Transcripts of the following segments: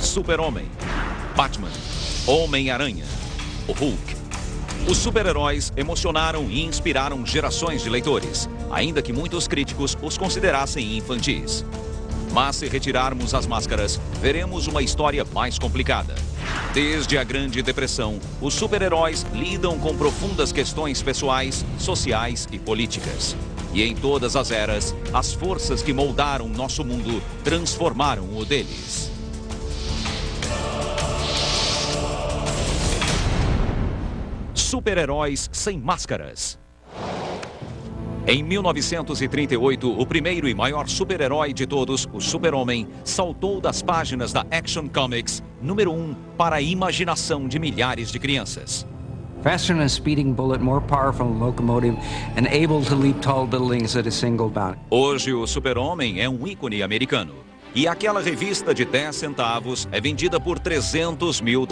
Super-Homem, Batman, Homem-Aranha, o Hulk. Os super-heróis emocionaram e inspiraram gerações de leitores, ainda que muitos críticos os considerassem infantis. Mas se retirarmos as máscaras, veremos uma história mais complicada. Desde a Grande Depressão, os super-heróis lidam com profundas questões pessoais, sociais e políticas. E em todas as eras, as forças que moldaram nosso mundo transformaram o deles. Super-heróis sem máscaras. Em 1938, o primeiro e maior super-herói de todos, o Super-Homem, saltou das páginas da Action Comics número 1 para a imaginação de milhares de crianças. Faster than a speeding bullet, more powerful than a locomotive, and able to leap tall buildings at a single bound. Hoje, o Super-Homem é um ícone americano. E aquela revista de 10 centavos é vendida por $300 mil.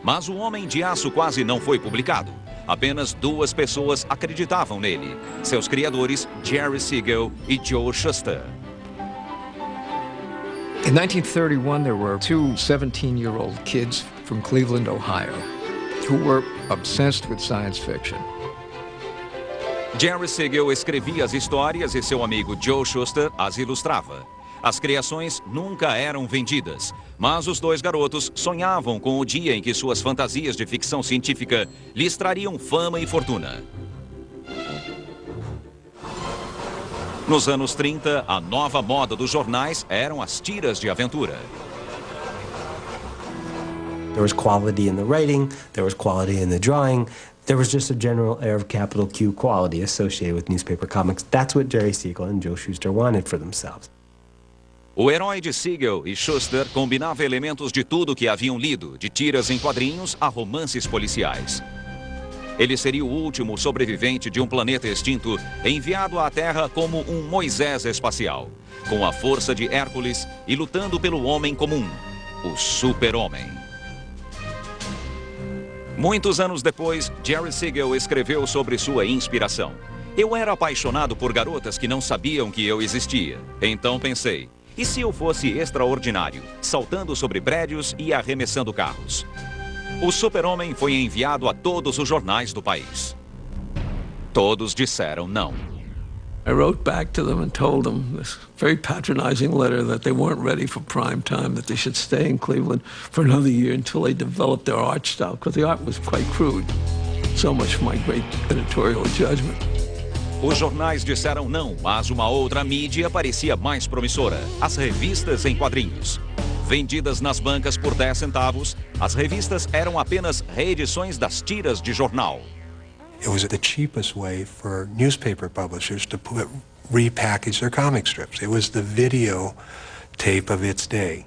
Mas o Homem de Aço quase não foi publicado. Apenas 2 pessoas acreditavam nele. Seus criadores, Jerry Siegel e Joe Shuster. In 1931, there were 2 17-year-old kids from Cleveland, Ohio, who were obsessed with science fiction. Jerry Siegel escrevia as histórias e seu amigo Joe Shuster as ilustrava. As criações nunca eram vendidas, mas os 2 garotos sonhavam com o dia em que suas fantasias de ficção científica lhes trariam fama e fortuna. Nos anos 30, a nova moda dos jornais eram as tiras de aventura. There was quality in the writing, there was quality in the drawing. There was just a general air of capital Q quality associated with newspaper comics. That's what Jerry Siegel and Joe Shuster wanted for themselves. O herói de Siegel e Shuster combinava elementos de tudo que haviam lido, de tiras em quadrinhos a romances policiais. Ele seria o último sobrevivente de um planeta extinto, enviado à Terra como um Moisés espacial, com a força de Hércules e lutando pelo homem comum, o Super-Homem. Muitos anos depois, Jerry Siegel escreveu sobre sua inspiração. Eu era apaixonado por garotas que não sabiam que eu existia. Então pensei, e se eu fosse extraordinário, saltando sobre prédios e arremessando carros? O Super-Homem foi enviado a todos os jornais do país. Todos disseram não. I wrote back to them and told them this very patronizing letter that they weren't ready for prime time, that they should stay in Cleveland for another year until they developed their art style, because the art was quite crude. So much for my great editorial judgment. Os jornais disseram não, mas uma outra mídia parecia mais promissora: as revistas em quadrinhos. Vendidas nas bancas por 10 centavos, as revistas eram apenas reedições das tiras de jornal. It was the cheapest way for newspaper publishers to repackage their comic strips. It was the video tape of its day.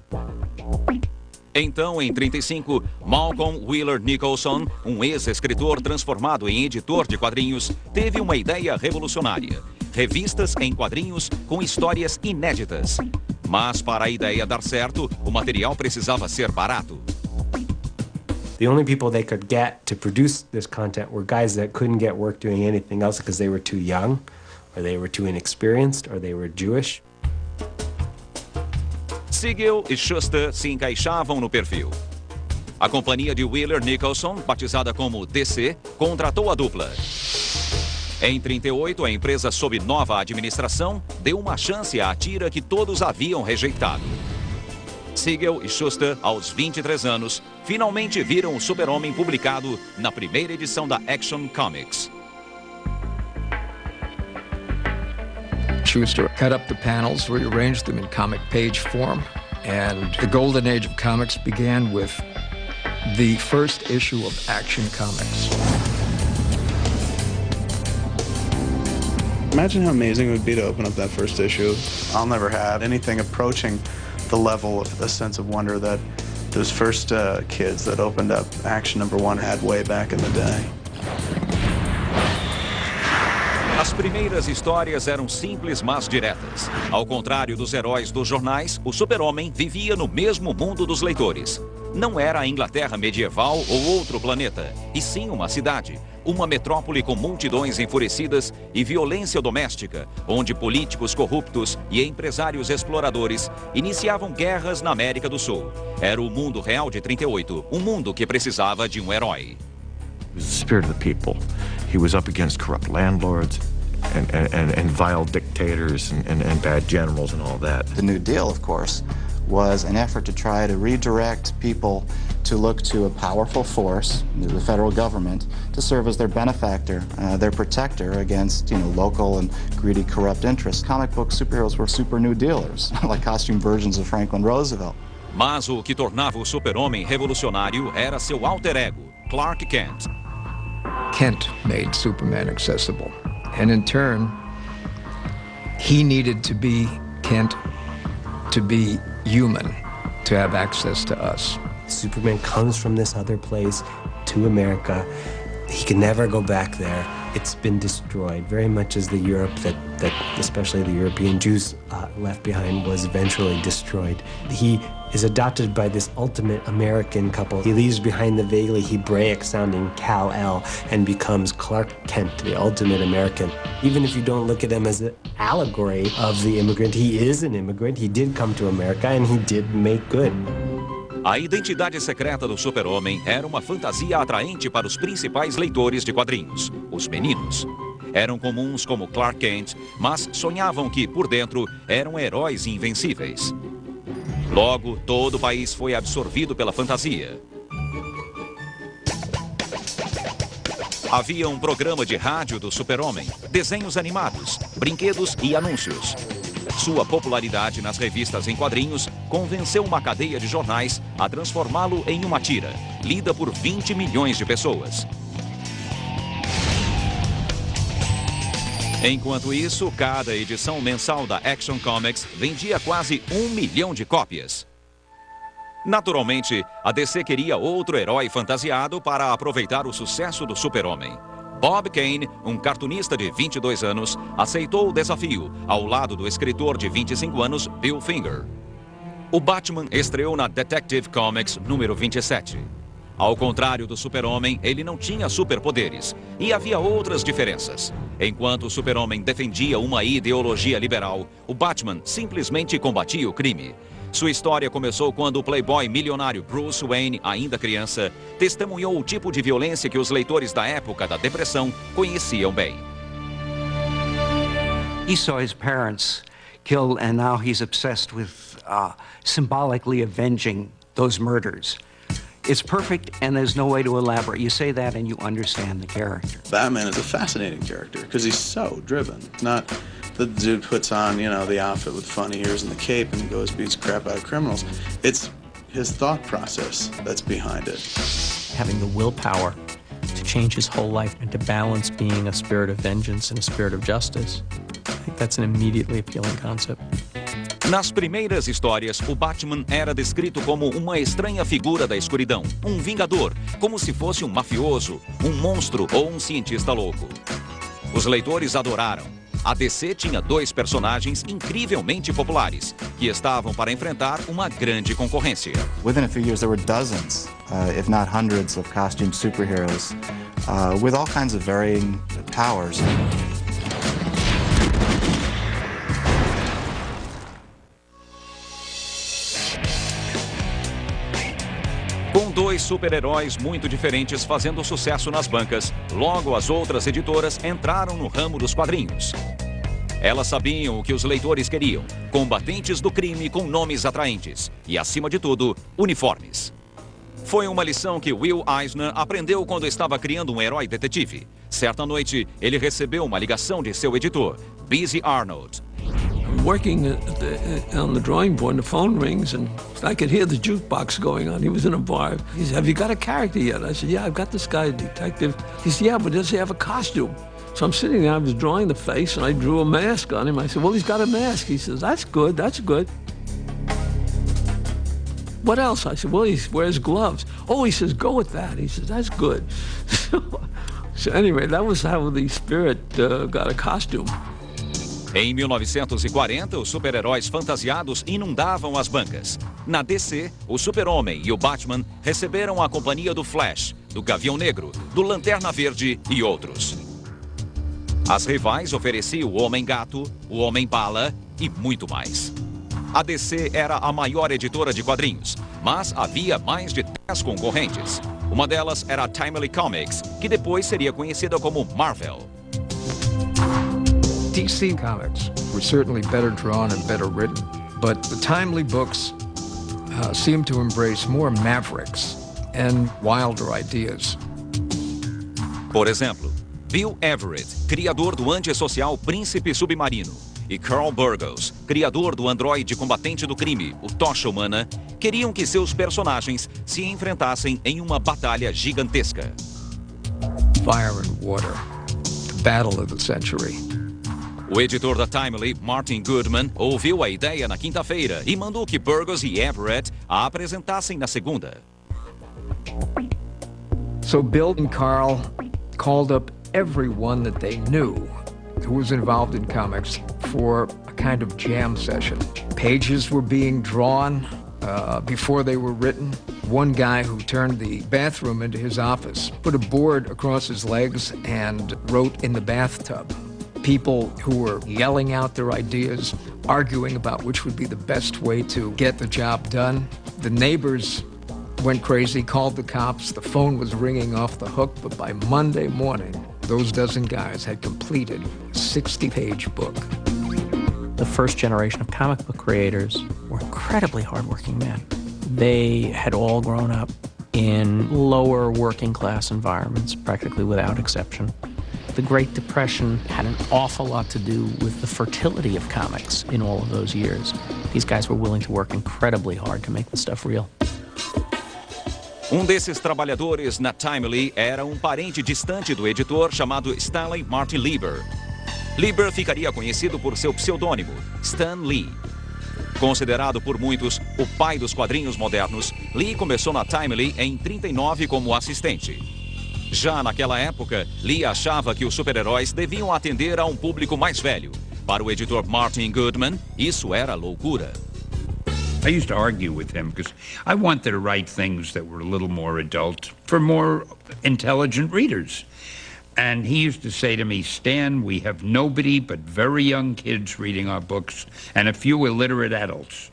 Então, em 35, Malcolm Wheeler Nicholson, um ex-escritor transformado em editor de quadrinhos, teve uma ideia revolucionária: revistas em quadrinhos com histórias inéditas. Mas para a ideia dar certo, o material precisava ser barato. The only people they could get to produce this content were guys that couldn't get work doing anything else because they were too young, or they were too inexperienced, or they were Jewish. Siegel e Shuster se encaixavam no perfil. A companhia de Wheeler Nicholson, batizada como DC, contratou a dupla. Em 38, a empresa, sob nova administração, deu uma chance à tira que todos haviam rejeitado. Siegel e Shuster, aos 23 anos, finalmente viram o Super-Homem publicado na primeira edição da Action Comics. Shuster cut up the panels, rearranged them in comic page form, and the golden age of comics began with the first issue of Action Comics. Imagine how amazing it would be to open up that first issue. I'll never have anything approaching the level of a sense of wonder that those first kids that opened up Action #1 had way back in the day. As primeiras histórias eram simples, mas diretas. Ao contrário dos heróis dos jornais, o super-homem vivia no mesmo mundo dos leitores. Não era a Inglaterra medieval ou outro planeta, e sim uma cidade. Uma metrópole com multidões enfurecidas e violência doméstica, onde políticos corruptos e empresários exploradores iniciavam guerras na América do Sul. Era o mundo real de 38, um mundo que precisava de um herói. He was the spirit of the people. He was up against corrupt landlords and vile dictators and bad generals and all that. The New Deal, of course, was an effort to try to redirect people to look to a powerful force, the federal government, to serve as their benefactor, their protector against, local and greedy, corrupt interests. Comic book superheroes were super New Dealers, like costume versions of Franklin Roosevelt. Mas o que tornava o super-homem revolucionário era seu alter ego, Clark Kent. Kent made Superman accessible. And in turn, he needed to be Kent to be human, to have access to us. Superman comes from this other place to America. He can never go back there. It's been destroyed, very much as the Europe that especially the European Jews left behind was eventually destroyed. He is adopted by this ultimate American couple. He leaves behind the vaguely Hebraic-sounding Kal-El and becomes Clark Kent, the ultimate American. Even if you don't look at him as an allegory of the immigrant, he is an immigrant. He did come to America and he did make good. A identidade secreta do super-homem era uma fantasia atraente para os principais leitores de quadrinhos, os meninos. Eram comuns como Clark Kent, mas sonhavam que, por dentro, eram heróis invencíveis. Logo, todo o país foi absorvido pela fantasia. Havia um programa de rádio do super-homem, desenhos animados, brinquedos e anúncios. Sua popularidade nas revistas em quadrinhos convenceu uma cadeia de jornais a transformá-lo em uma tira, lida por 20 milhões de pessoas. Enquanto isso, cada edição mensal da Action Comics vendia quase 1 milhão de cópias. Naturalmente, a DC queria outro herói fantasiado para aproveitar o sucesso do super-homem. Bob Kane, um cartunista de 22 anos, aceitou o desafio, ao lado do escritor de 25 anos, Bill Finger. O Batman estreou na Detective Comics número 27. Ao contrário do super-homem, ele não tinha superpoderes, e havia outras diferenças. Enquanto o super-homem defendia uma ideologia liberal, o Batman simplesmente combatia o crime. Sua história começou quando o playboy milionário Bruce Wayne, ainda criança, testemunhou o tipo de violência que os leitores da época da Depressão conheciam bem. He saw his parents killed, and now he's obsessed with symbolically avenging those murders. It's perfect, and there's no way to elaborate. You say that, and you understand the character. Batman is a fascinating character because he's so driven. Not the dude puts on, the outfit with funny ears and the cape and he goes beats crap out of criminals. It's his thought process that's behind it. Having the willpower to change his whole life and to balance being a spirit of vengeance and a spirit of justice. I think that's an immediately appealing concept. Nas primeiras histórias, o Batman era descrito como uma estranha figura da escuridão, um vingador, como se fosse um mafioso, um monstro ou um cientista louco. Os leitores adoraram. A DC tinha 2 personagens incrivelmente populares, que estavam para enfrentar uma grande concorrência. Within a few years, there were dozens, if not hundreds, of costume superheroes with all kinds of varying powers. Com 2 super-heróis muito diferentes fazendo sucesso nas bancas, logo as outras editoras entraram no ramo dos quadrinhos. Elas sabiam o que os leitores queriam, combatentes do crime com nomes atraentes e, acima de tudo, uniformes. Foi uma lição que Will Eisner aprendeu quando estava criando um herói detetive. Certa noite, ele recebeu uma ligação de seu editor, Busy Arnold. Working on the drawing board, and the phone rings, and I could hear the jukebox going on. He was in a bar. He said, "Have you got a character yet?" I said, "Yeah, I've got this guy, a detective." He said, "Yeah, but does he have a costume?" So I'm sitting there, I was drawing the face, and I drew a mask on him. I said, "Well, he's got a mask." He says, "That's good, that's good." "What else?" I said, "Well, he wears gloves." "Oh," he says, "go with that." He says, "That's good." So anyway, that was how the Spirit got a costume. Em 1940, os super-heróis fantasiados inundavam as bancas. Na DC, o Super-Homem e o Batman receberam a companhia do Flash, do Gavião Negro, do Lanterna Verde e outros. As rivais ofereciam o Homem-Gato, o Homem-Bala e muito mais. A DC era a maior editora de quadrinhos, mas havia mais de 10 concorrentes. Uma delas era a Timely Comics, que depois seria conhecida como Marvel. DC Comics were certainly better drawn and better written, but the Timely books seemed to embrace more mavericks and wilder ideas. Por exemplo, Bill Everett, criador do antissocial Príncipe Submarino, e Carl Burgos, criador do androide combatente do crime, o Tocha Humana, queriam que seus personagens se enfrentassem em uma batalha gigantesca. Fire and water, the battle of the century. O editor da Timely, Martin Goodman, ouviu a ideia na quinta-feira e mandou que Burgos e Everett a apresentassem na segunda. So Bill and Carl called up everyone that they knew who was involved in comics for a kind of jam session. Pages were being drawn before they were written. One guy who turned the bathroom into his office put a board across his legs and wrote in the bathtub. People who were yelling out their ideas, arguing about which would be the best way to get the job done. The neighbors went crazy, called the cops. The phone was ringing off the hook, but by Monday morning, those dozen guys had completed a 60-page book. The first generation of comic book creators were incredibly hardworking men. They had all grown up in lower working class environments, practically without exception. The Great Depression had an awful lot to do with the fertility of comics in all of those years. These guys were willing to work incredibly hard to make the stuff real. Desses trabalhadores na Timely era parente distante do editor chamado Stanley Martin Lieber. Lieber ficaria conhecido por seu pseudônimo, Stan Lee. Considerado por muitos o pai dos quadrinhos modernos, Lee começou na Timely em 1939 como assistente. Já naquela época, Lee achava que os super-heróis deviam atender a público mais velho. Para o editor Martin Goodman, isso era loucura. I used to argue with him because I wanted to write things that were a little more adult for more intelligent readers. And he used to say to me, Stan, we have nobody but very young kids reading our books and a few illiterate adults.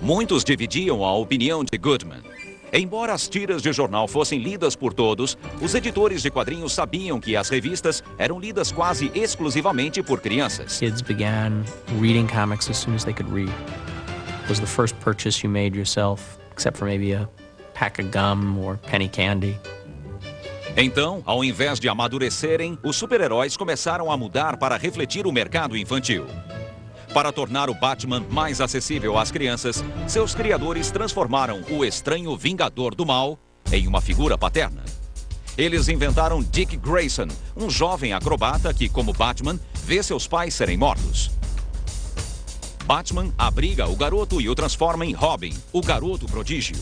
Muitos dividiam a opinião de Goodman. Embora as tiras de jornal fossem lidas por todos, os editores de quadrinhos sabiam que as revistas eram lidas quase exclusivamente por crianças. Kids began reading comics as soon as they could read. It was the first purchase you made yourself, except for maybe a pack of gum or penny candy. Então, ao invés de amadurecerem, os super-heróis começaram a mudar para refletir o mercado infantil. Para tornar o Batman mais acessível às crianças, seus criadores transformaram o estranho Vingador do Mal em uma figura paterna. Eles inventaram Dick Grayson, jovem acrobata que, como Batman, vê seus pais serem mortos. Batman abriga o garoto e o transforma em Robin, o garoto prodígio.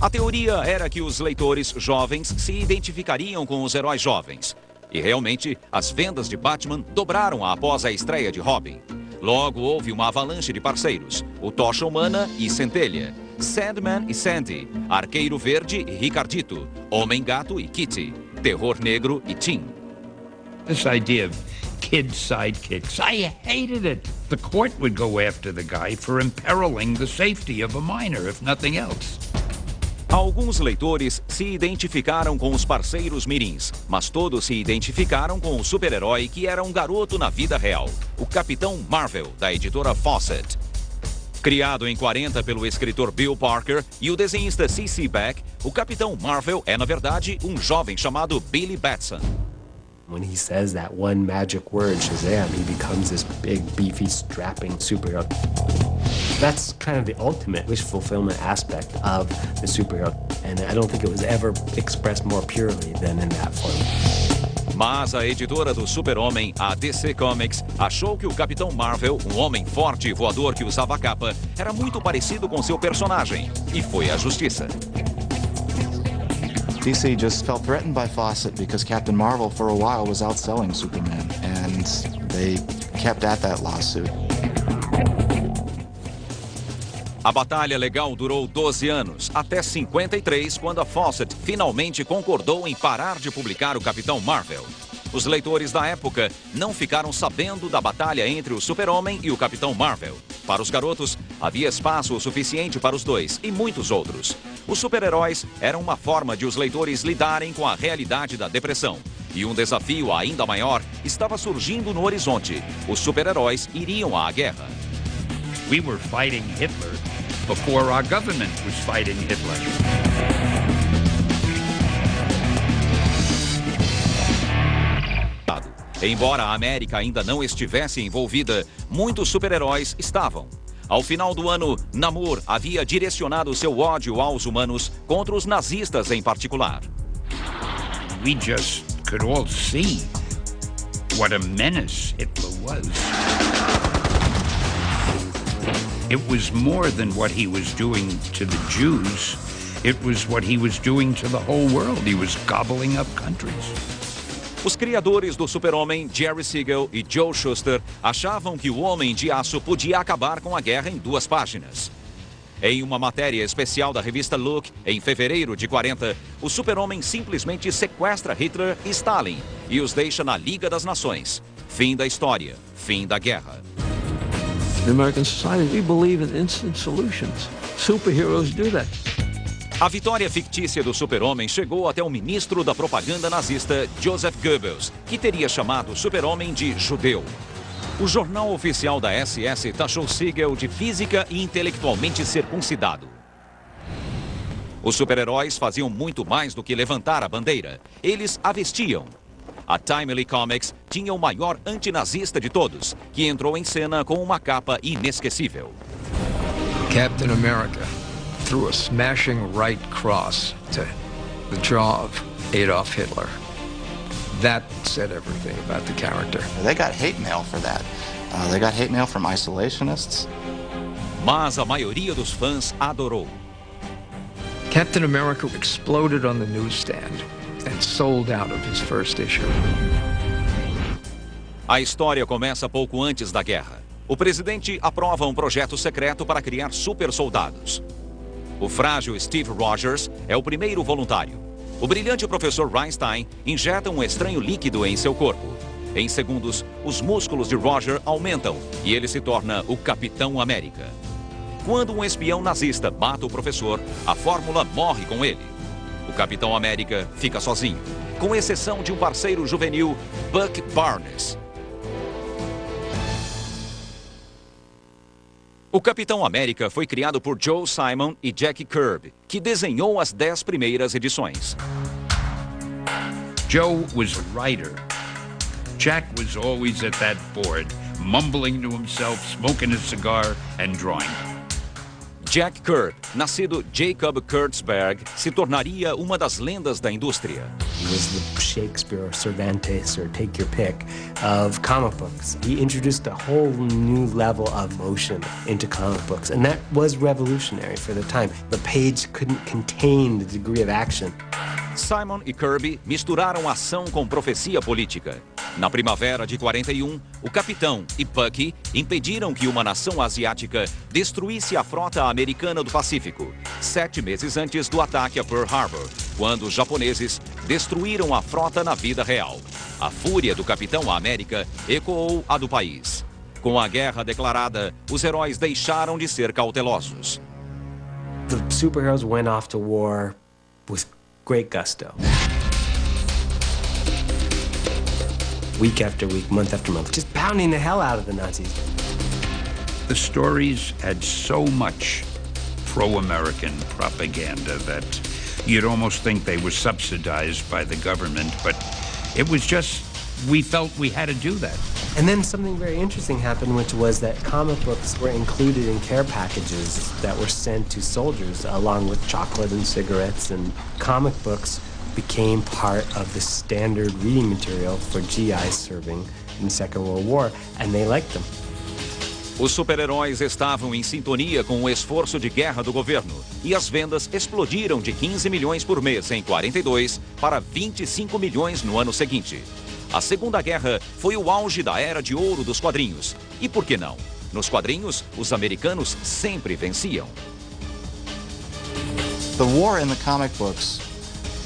A teoria era que os leitores jovens se identificariam com os heróis jovens. E realmente, as vendas de Batman dobraram após a estreia de Robin. Logo houve uma avalanche de parceiros, o Tocha Humana e Centelha, Sandman e Sandy, Arqueiro Verde e Ricardito, Homem-Gato e Kitty, Terror Negro e Tim. This idea of kid sidekicks, I hated it. The court would go after the guy for imperiling the safety of a minor, if nothing else. Alguns leitores se identificaram com os parceiros mirins, mas todos se identificaram com o super-herói que era garoto na vida real, o Capitão Marvel, da editora Fawcett. Criado em 40 pelo escritor Bill Parker e o desenhista C.C. Beck, o Capitão Marvel é, na verdade, jovem chamado Billy Batson. When he says that one magic word, Shazam, he becomes this big, beefy, strapping superhero. That's kind of the ultimate wish fulfillment aspect of the superhero. And I don't think it was ever expressed more purely than in that form. Mas a editora do Super-Homem, a DC Comics, achou que o Capitão Marvel, homem forte e voador que usava a capa, era muito parecido com seu personagem. E foi à justiça. DC just felt threatened by Fawcett because Captain Marvel for a while was outselling Superman, and they kept at that lawsuit. A batalha legal durou 12 anos, até 53, quando a Fawcett finalmente concordou em parar de publicar o Capitão Marvel. Os leitores da época não ficaram sabendo da batalha entre o Super-Homem e o Capitão Marvel. Para os garotos, havia espaço o suficiente para os dois e muitos outros. Os super-heróis eram uma forma de os leitores lidarem com a realidade da depressão. E um desafio ainda maior estava surgindo no horizonte. Os super-heróis iriam à guerra. We were fighting Hitler before our government was fighting Hitler. Embora a América ainda não estivesse envolvida, muitos super-heróis estavam. Ao final do ano, Namor havia direcionado seu ódio aos humanos contra os nazistas em particular. We just could all see what a menace Hitler was. It was more than what he was doing to the Jews. It was what he was doing to the whole world. He was gobbling up countries. Os criadores do Super-Homem, Jerry Siegel e Joe Shuster, achavam que o Homem de Aço podia acabar com a guerra em 2 páginas. Em uma matéria especial da revista Look, em fevereiro de 40, o Super-Homem simplesmente sequestra Hitler e Stalin e os deixa na Liga das Nações. Fim da história, fim da guerra. In American society, we believe in instant solutions. Superheroes do that. A vitória fictícia do Super-Homem chegou até o ministro da propaganda nazista, Joseph Goebbels, que teria chamado o Super-Homem de judeu. O jornal oficial da SS taxou Siegel de física e intelectualmente circuncidado. Os super-heróis faziam muito mais do que levantar a bandeira. Eles a vestiam. A Timely Comics tinha o maior antinazista de todos, que entrou em cena com uma capa inesquecível. Captain America threw a smashing right cross to the jaw of Adolf Hitler. That said everything about the character. They got hate mail for that. They got hate mail from isolationists. Mas a maioria dos fãs adorou. Captain America exploded on the newsstand and sold out of his first issue. A história começa pouco antes da guerra. O presidente aprova um projeto secreto para criar super soldados. O frágil Steve Rogers é o primeiro voluntário. O brilhante professor Reinstein injeta um estranho líquido em seu corpo. Em segundos, os músculos de Roger aumentam e ele se torna o Capitão América. Quando um espião nazista mata o professor, a fórmula morre com ele. O Capitão América fica sozinho, com exceção de um parceiro juvenil, Buck Barnes. O Capitão América foi criado por Joe Simon e Jack Kirby, que desenhou as 10 primeiras edições. Joe was a writer. Jack was always at that board, mumbling to himself, smoking a cigar and drawing. Jack Kirby, nascido Jacob Kurtzberg, se tornaria uma das lendas da indústria. He was the Shakespeare or Cervantes, or take your pick, of comic books. He introduced a whole new level of motion into comic books, and that was revolutionary for the time. The page couldn't contain the degree of action. Simon e Kirby misturaram ação com profecia política. Na primavera de 41, o Capitão e Bucky impediram que uma nação asiática destruísse a frota americana do Pacífico, 7 meses antes do ataque a Pearl Harbor, quando os japoneses destruíram a frota na vida real. A fúria do Capitão América ecoou a do país. Com a guerra declarada, os heróis deixaram de ser cautelosos. The superheroes went off to war with great gusto. Week after week, month after month, just pounding the hell out of the Nazis. The stories had so much pro-American propaganda that you'd almost think they were subsidized by the government, but it was just, we felt we had to do that. And then something very interesting happened, which was that comic books were included in care packages that were sent to soldiers, along with chocolate and cigarettes, and comic books became part of the standard reading material for GIs serving in the Second World War, and they liked them. Os super-heróis estavam em sintonia com o esforço de guerra do governo e as vendas explodiram de 15 milhões por mês em 42 para 25 milhões no ano seguinte. A Segunda Guerra foi o auge da era de ouro dos quadrinhos. E por que não? Nos quadrinhos, os americanos sempre venciam. The war in the comic books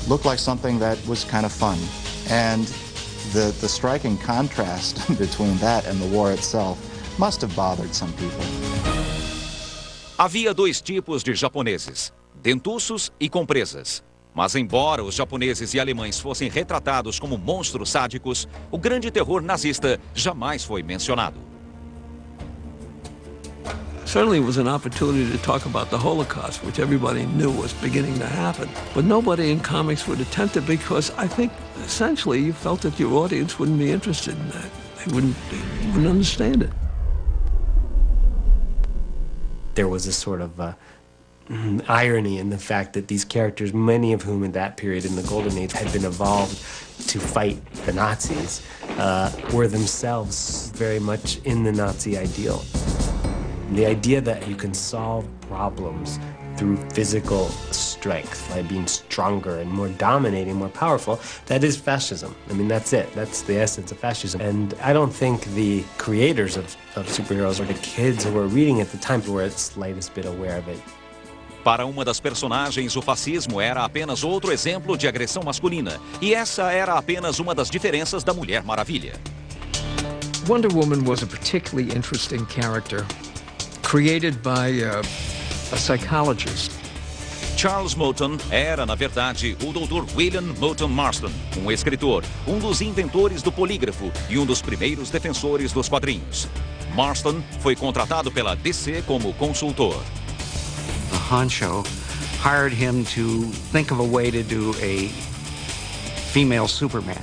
looked like something that was kind of fun. And the striking contrast between that and the war itself must have bothered some people. Havia dois tipos de japoneses, dentuços e com presas. Mas embora os japoneses e alemães fossem retratados como monstros sádicos, o grande terror nazista jamais foi mencionado. Certainly it was an opportunity to talk about the Holocaust, which everybody knew was beginning to happen. But nobody in comics would attempt it because I think essentially you felt that your audience wouldn't be interested in that. They wouldn't understand it. There was a sort of irony in the fact that these characters, many of whom in that period in the Golden Age had been evolved to fight the Nazis, were themselves very much in the Nazi ideal. The idea that you can solve problems through physical strength, by being stronger and more dominating, more powerful, that is fascism. I mean, that's it. That's the essence of fascism. And I don't think the creators of superheroes or the kids who were reading at the time were the slightest bit aware of it. Para uma das personagens, o fascismo era apenas outro exemplo de agressão masculina. E essa era apenas uma das diferenças da Mulher Maravilha. Wonder Woman was a particularly interesting character, created by a psychologist. Charles Moulton era, na verdade, o Dr. William Moulton Marston, um escritor, um dos inventores do polígrafo e um dos primeiros defensores dos quadrinhos. Marston foi contratado pela DC como consultor. The honcho hired him to think of a way to do a female Superman.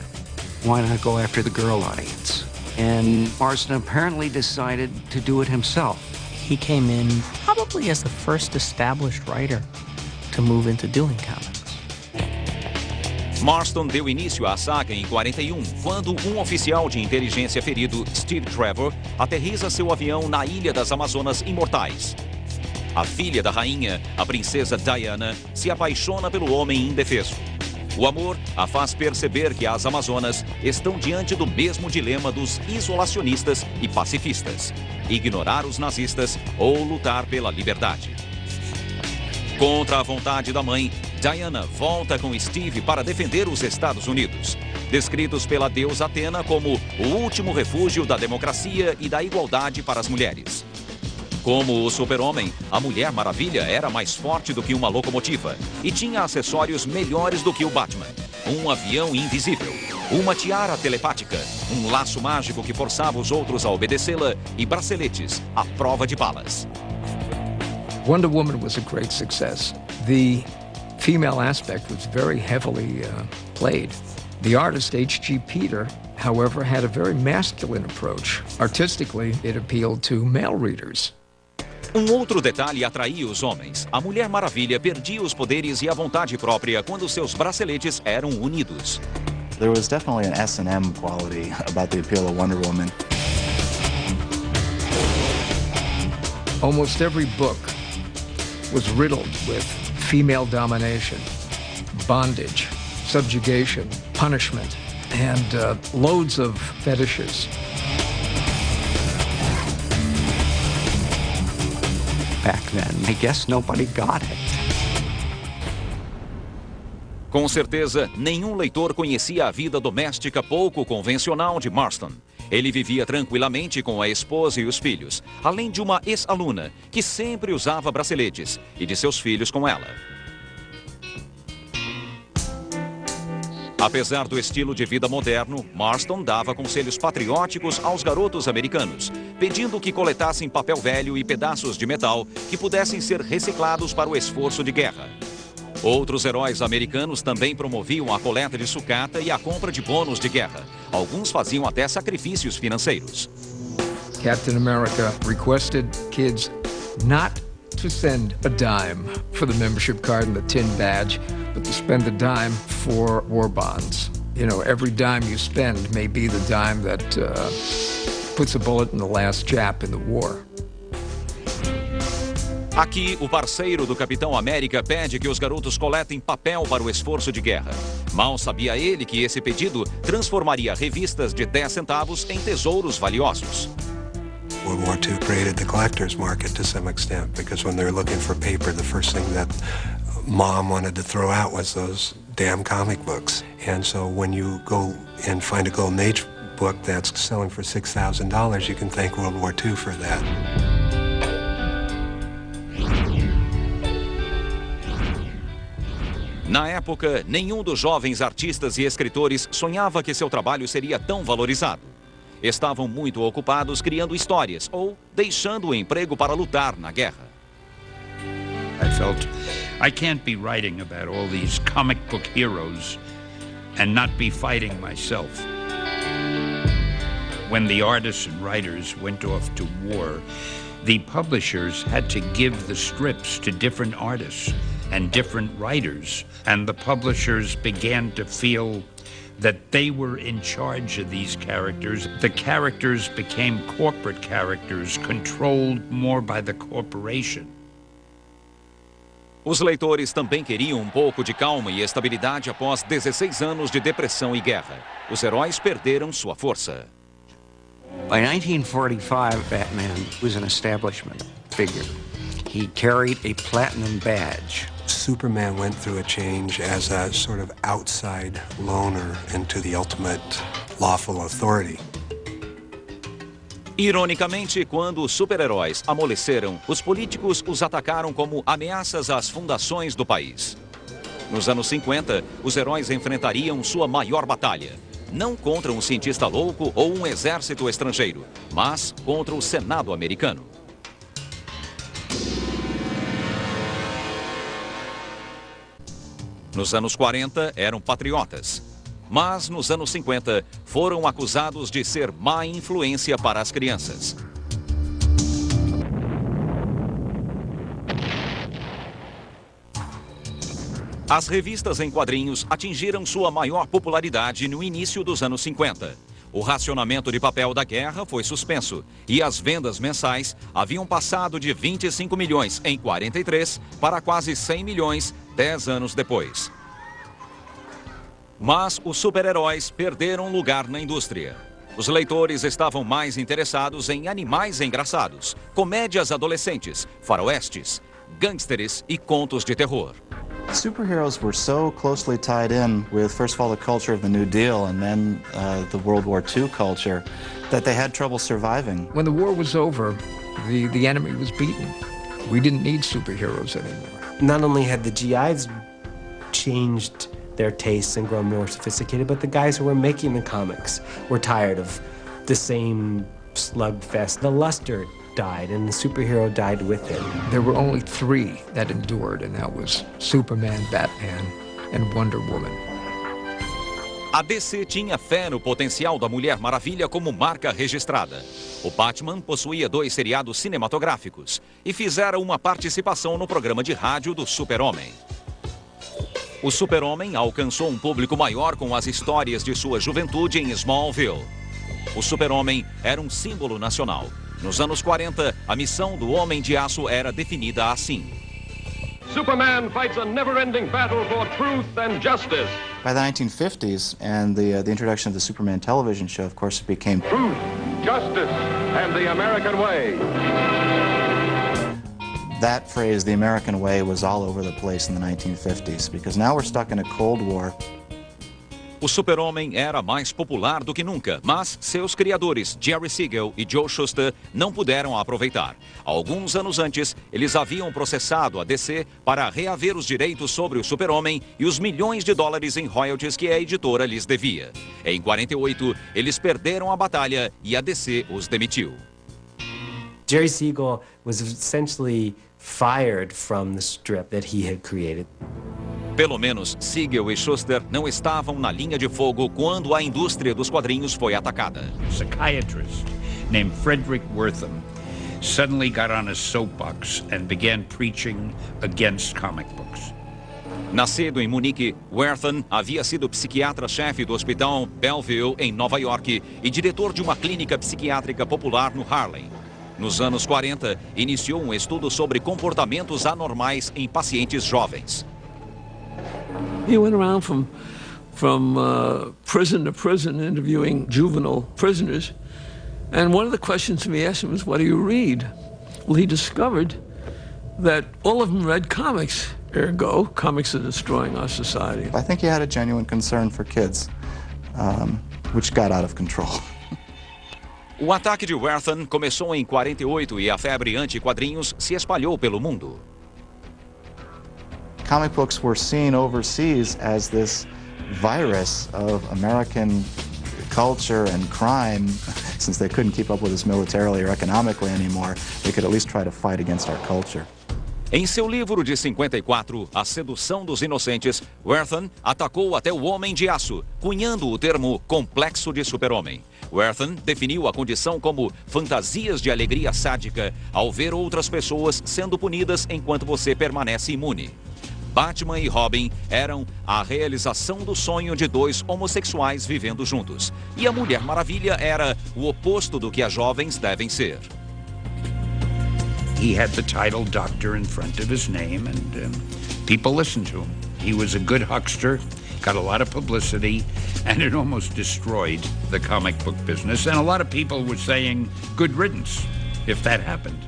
Why not go after the girl audience? And Marston apparently decided to do it himself. He came in probably as the first established writer to move into doing comics. Marston deu início à saga em 41, quando um oficial de inteligência ferido, Steve Trevor, aterriza seu avião na Ilha das Amazonas Imortais. A filha da rainha, a princesa Diana, se apaixona pelo homem indefeso. O amor a faz perceber que as Amazonas estão diante do mesmo dilema dos isolacionistas e pacifistas: ignorar os nazistas ou lutar pela liberdade. Contra a vontade da mãe, Diana volta com Steve para defender os Estados Unidos, descritos pela deusa Atena como o último refúgio da democracia e da igualdade para as mulheres. Como o super-homem, a Mulher Maravilha era mais forte do que uma locomotiva e tinha acessórios melhores do que o Batman. Um avião invisível, uma tiara telepática, um laço mágico que forçava os outros a obedecê-la e braceletes à prova de balas. Wonder Woman was a great success. The female aspect was very heavily played. The artist H.G. Peter, however, had a very masculine approach. Artistically, it appealed to male readers. Um outro detalhe atraía os homens. A Mulher Maravilha perdia os poderes e a vontade própria quando seus braceletes eram unidos. There was definitely an S&M quality about the appeal of Wonder Woman. Almost every book was riddled with female domination, bondage, subjugation, punishment, and loads of fetishes. Back then, I guess nobody got it. Com certeza, nenhum leitor conhecia a vida doméstica pouco convencional de Marston. Ele vivia tranquilamente com a esposa e os filhos, além de uma ex-aluna que sempre usava braceletes, e de seus filhos com ela. Apesar do estilo de vida moderno, Marston dava conselhos patrióticos aos garotos americanos, pedindo que coletassem papel velho e pedaços de metal que pudessem ser reciclados para o esforço de guerra. Outros heróis americanos também promoviam a coleta de sucata e a compra de bônus de guerra. Alguns faziam até sacrifícios financeiros. Captain America requested kids not to send a dime for the membership card and the tin badge, but to spend a dime for war bonds. You know, every dime you spend may be the dime that puts a bullet in the last Jap in the war. Aqui, o parceiro do Capitão América pede que os garotos coletem papel para o esforço de guerra. Mal sabia ele que esse pedido transformaria revistas de 10 centavos em tesouros valiosos. World War II created the collector's market to some extent, because when they were looking for paper, the first thing that Mom wanted to throw out was those damn comic books. And so when you go and find a Golden Age book that's selling for $6,000, you can thank World War II for that. Na época, nenhum dos jovens artistas e escritores sonhava que seu trabalho seria tão valorizado. Estavam muito ocupados criando histórias ou deixando o emprego para lutar na guerra. I felt I can't be writing about all these comic book heroes and not be fighting myself. When the artists and writers went off to war, the publishers had to give the strips to different artists and different writers, and the publishers began to feel that they were in charge of these characters. The characters became corporate characters, controlled more by the corporation. Os leitores também queriam um pouco de calma e estabilidade após 16 anos de depressão e guerra. Os heróis perderam sua força. By 1945, Batman was an establishment figure. He carried a platinum badge. Superman went through a change as a sort of outside loner into the ultimate lawful authority. Ironicamente, quando os super-heróis amoleceram, os políticos os atacaram como ameaças às fundações do país. Nos anos 50, os heróis enfrentariam sua maior batalha. Não contra um cientista louco ou um exército estrangeiro, mas contra o Senado americano. Nos anos 40, eram patriotas. Mas, nos anos 50, foram acusados de ser má influência para as crianças. As revistas em quadrinhos atingiram sua maior popularidade no início dos anos 50. O racionamento de papel da guerra foi suspenso e as vendas mensais haviam passado de 25 milhões em 43 para quase 100 milhões 10 anos depois. Mas os super-heróis perderam lugar na indústria. Os leitores estavam mais interessados em animais engraçados, comédias adolescentes, faroestes, gangsters e contos de terror. Superheroes were so closely tied in with, first of all, the culture of the New Deal and then the World War II culture, that they had trouble surviving. When the war was over, the enemy was beaten. We didn't need superheroes anymore. Not only had the GIs changed their tastes and grown more sophisticated, but the guys who were making the comics were tired of the same slugfest. The luster died, and the superhero died with it. There were only 3 that endured, and that was Superman, Batman, and Wonder Woman. A DC tinha fé no potencial da Mulher Maravilha como marca registrada. O Batman possuía 2 seriados cinematográficos e fizera uma participação no programa de rádio do Super-Homem. O Super-Homem alcançou um público maior com as histórias de sua juventude em Smallville. O Super-Homem era um símbolo nacional. Nos anos 40, a missão do Homem de Aço era definida assim. Superman fights a never-ending battle for truth and justice. By the 1950s and the introduction of the Superman television show, of course, it became Truth, Justice, and the American Way. That phrase, the American way, was all over the place in the 1950s, because now we're stuck in a Cold War. O Super-Homem era mais popular do que nunca, mas seus criadores, Jerry Siegel e Joe Shuster, não puderam aproveitar. Alguns anos antes, eles haviam processado a DC para reaver os direitos sobre o Super-Homem e os milhões de dólares em royalties que a editora lhes devia. Em 48, eles perderam a batalha e a DC os demitiu. Jerry Siegel was essentially fired from the strip that he had created. Pelo menos, Siegel e Shuster não estavam na linha de fogo quando a indústria dos quadrinhos foi atacada. A psychiatrist named Frederick Wertham suddenly got on a soapbox and began preaching against comic books. Nascido em Munique, Werthon havia sido psiquiatra-chefe do Hospital Belleville, em Nova York, e diretor de uma clínica psiquiátrica popular no Harlem. Nos anos 40, iniciou um estudo sobre comportamentos anormais em pacientes jovens. He went around from prison to prison interviewing juvenile prisoners. And one of the questions we asked him was, what do you read? Well, he discovered that all of them read comics. Ergo, comics are destroying our society. I think he had a genuine concern for kids, which got out of control. O ataque de Werthon começou em 48 e a febre anti-quadrinhos se espalhou pelo mundo. Comic books were seen overseas as this virus of American culture and crime. Since they couldn't keep up with us militarily or economically anymore, they could at least try to fight against our culture. Em seu livro de 54, A Sedução dos Inocentes, Werthon atacou até o Homem de Aço, cunhando o termo complexo de super-homem. Werthon definiu a condição como fantasias de alegria sádica ao ver outras pessoas sendo punidas enquanto você permanece imune. Batman e Robin eram a realização do sonho de dois homossexuais vivendo juntos. E a Mulher Maravilha era o oposto do que as jovens devem ser. He had the title Doctor in front of his name, and people listened to him. He was a good huckster, got a lot of publicity, and it almost destroyed the comic book business. And a lot of people were saying, good riddance, if that happened.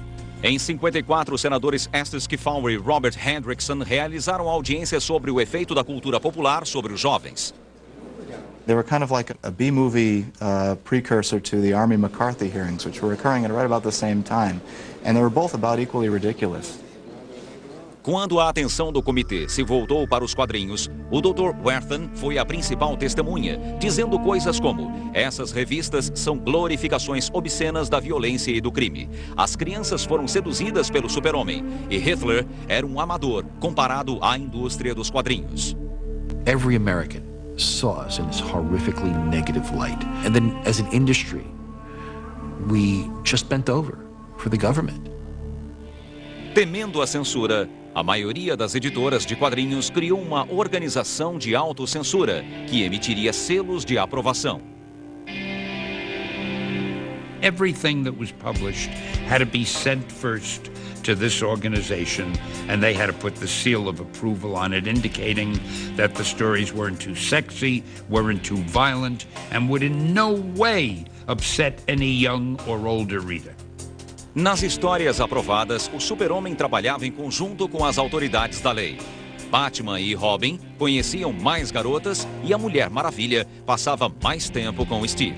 Em 54, os senadores Estes Kefauver e Robert Hendrickson realizaram audiência sobre o efeito da cultura popular sobre os jovens. They were kind of like a B-movie precursor to the Army McCarthy hearings, which were occurring at right about the same time. And they were both about equally ridiculous. Quando a atenção do comitê se voltou para os quadrinhos, o Dr. Werthon foi a principal testemunha, dizendo coisas como: essas revistas são glorificações obscenas da violência e do crime. As crianças foram seduzidas pelo super-homem, e Hitler era um amador comparado à indústria dos quadrinhos. Every American saw us in this horrifically negative light. And then as an industry, we just bent over for the government. Temendo a censura, a maioria das editoras de quadrinhos criou uma organização de autocensura que emitiria selos de aprovação. Everything that was published had to be sent first to this organization, and they had to put the seal of approval on it, indicating that the stories weren't too sexy, weren't too violent, and would in no way upset any young or older reader. Nas histórias aprovadas, o super-homem trabalhava em conjunto com as autoridades da lei. Batman e Robin conheciam mais garotas e a Mulher Maravilha passava mais tempo com Steve.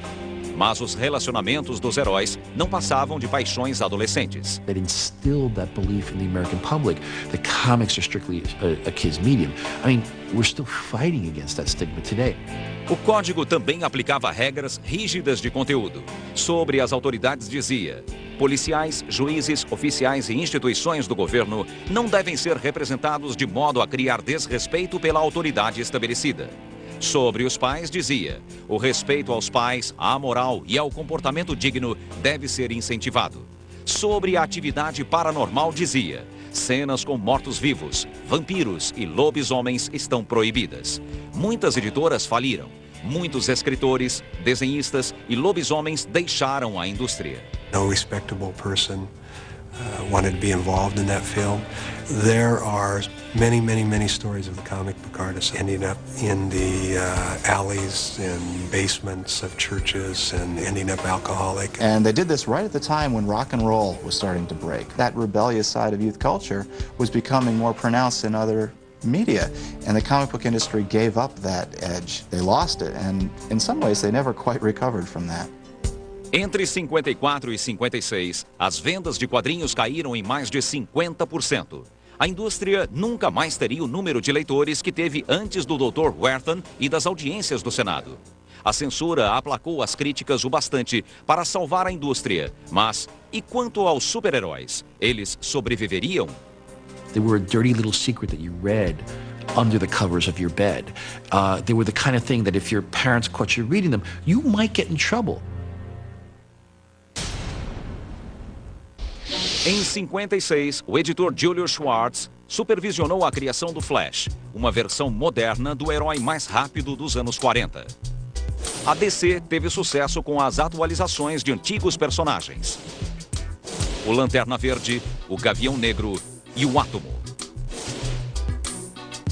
Mas os relacionamentos dos heróis não passavam de paixões adolescentes. That instilled that belief in the American public that comics are strictly a kid's medium. I mean, we're still fighting against that stigma today. O código também aplicava regras rígidas de conteúdo. Sobre as autoridades dizia: policiais, juízes, oficiais e instituições do governo não devem ser representados de modo a criar desrespeito pela autoridade estabelecida. Sobre os pais dizia: o respeito aos pais, à moral e ao comportamento digno deve ser incentivado. Sobre a atividade paranormal dizia: cenas com mortos-vivos, vampiros e lobisomens estão proibidas. Muitas editoras faliram. Muitos escritores, desenhistas e lobisomens deixaram a indústria. No respectable person wanted to be involved in that field. There are many, many, many stories of the comic book artists ending up in the alleys and basements of churches and ending up alcoholic. And they did this right at the time when rock and roll was starting to break. That rebellious side of youth culture was becoming more pronounced in other media, and the comic book industry gave up that edge. They lost it, and in some ways they never quite recovered from that. Entre 54 e 56, as vendas de quadrinhos caíram em mais de 50%. A indústria nunca mais teria o número de leitores que teve antes do Dr. Werthon e das audiências do Senado. A censura aplacou as críticas o bastante para salvar a indústria. Mas, e quanto aos super-heróis? Eles sobreviveriam? They were a dirty little secret that you read under the covers of your bed. They were the kind of thing that if your parents caught you reading them, you might get in trouble. Em 56, o editor Julius Schwartz supervisionou a criação do Flash, uma versão moderna do herói mais rápido dos anos 40. A DC teve sucesso com as atualizações de antigos personagens: o Lanterna Verde, o Gavião Negro e o Átomo.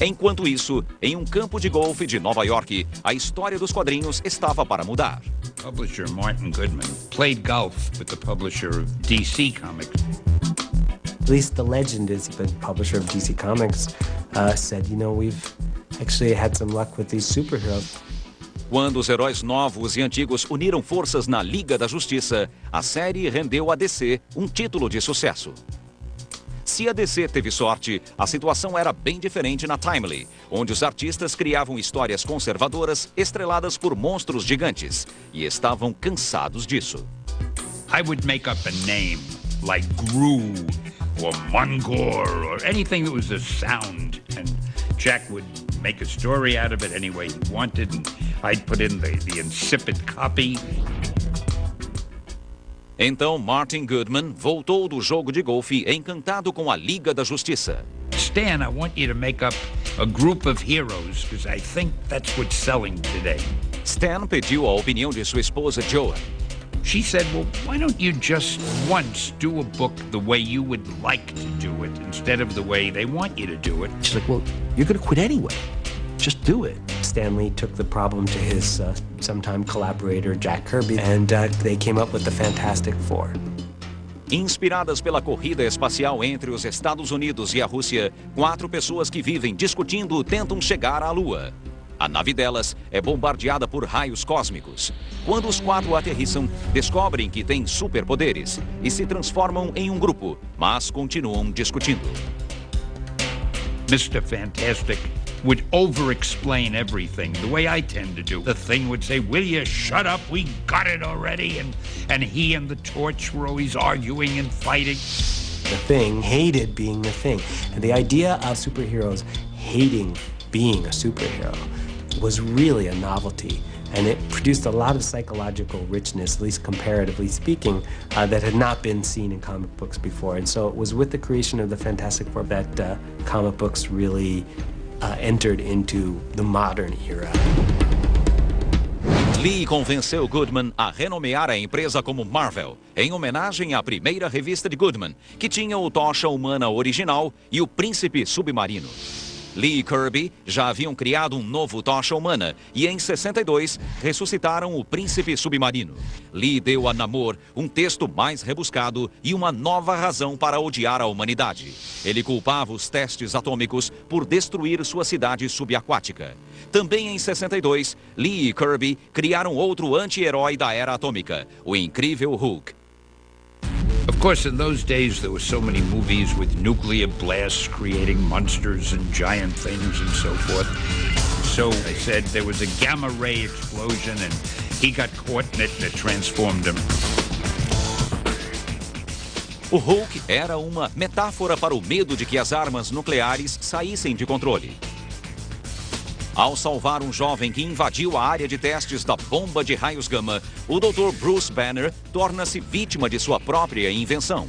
Enquanto isso, em um campo de golfe de Nova York, a história dos quadrinhos estava para mudar. Publisher Martin Goodman played golf with the publisher of DC Comics. At least the legend is the publisher of DC Comics said, you know, we've actually had some luck with these superheroes. Quando os heróis novos e antigos uniram forças na Liga da Justiça, a série rendeu à DC um título de sucesso. Se a DC teve sorte, a situação era bem diferente na Timely, onde os artistas criavam histórias conservadoras estreladas por monstros gigantes, e estavam cansados disso. I would make up a name like Gru or Mungor or anything that was a sound, and Jack would make a story out of it any way he wanted, and I'd put in the insipid copy. Então Martin Goodman voltou do jogo de golfe encantado com a Liga da Justiça. Stan, I want you to make up a group of heroes, because I think that's what's selling today. Stan pediu a opinião de sua esposa Joan. She said, well, why don't you just once do a book the way you would like to do it instead of the way they want you to do it? She's like, well, you're going to quit anyway. Just do it. Stan Lee took the problem to his sometime collaborator Jack Kirby, and they came up with the Fantastic Four. Inspiradas pela corrida espacial entre os Estados Unidos e a Rússia, 4 pessoas que vivem discutindo tentam chegar à Lua. A nave delas é bombardeada por raios cósmicos. Quando os 4 aterrissam, descobrem que têm superpoderes e se transformam em um grupo, mas continuam discutindo. Mr. Fantastic would over-explain everything, the way I tend to do. The Thing would say, will you shut up? We got it already. And he and the Torch were always arguing and fighting. The Thing hated being the Thing. And the idea of superheroes hating being a superhero was really a novelty. And it produced a lot of psychological richness, at least comparatively speaking, that had not been seen in comic books before. And so it was with the creation of the Fantastic Four that comic books really entered into the modern era. Lee convenceu Goodman a renomear a empresa como Marvel, em homenagem à primeira revista de Goodman, que tinha o Tocha Humana original e o Príncipe Submarino. Lee e Kirby já haviam criado um novo Tocha Humana e, em 62, ressuscitaram o Príncipe Submarino. Lee deu a Namor um texto mais rebuscado e uma nova razão para odiar a humanidade. Ele culpava os testes atômicos por destruir sua cidade subaquática. Também em 62, Lee e Kirby criaram outro anti-herói da era atômica, o incrível Hulk. Of course, in those days, there were so many movies with nuclear blasts creating monsters and giant things and so forth. So I said there was a gamma ray explosion and he got caught in it and it transformed him. O Hulk era uma metáfora para o medo de que as armas nucleares saíssem de controle. Ao salvar um jovem que invadiu a área de testes da bomba de raios gama, o Dr. Bruce Banner torna-se vítima de sua própria invenção.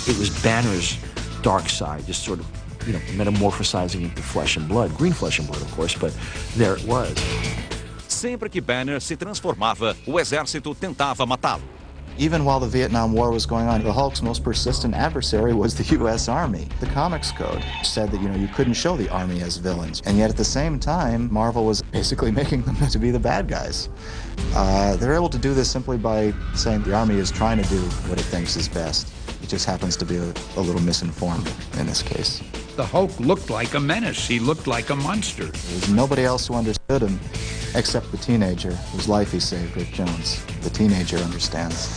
It was Banner's dark side, just sort of, metamorphosizing into flesh and blood. Green flesh and blood, of course, but there it was. Sempre que Banner se transformava, o exército tentava matá-lo. Even while the Vietnam War was going on, the Hulk's most persistent adversary was the U.S. Army. The Comics Code said that, you couldn't show the Army as villains. And yet at the same time, Marvel was basically making them to be the bad guys. They're able to do this simply by saying the Army is trying to do what it thinks is best. It just happens to be a little misinformed in this case. The Hulk looked like a menace. He looked like a monster. There's nobody else who understood him except the teenager whose life he saved, Rick Jones. The teenager understands,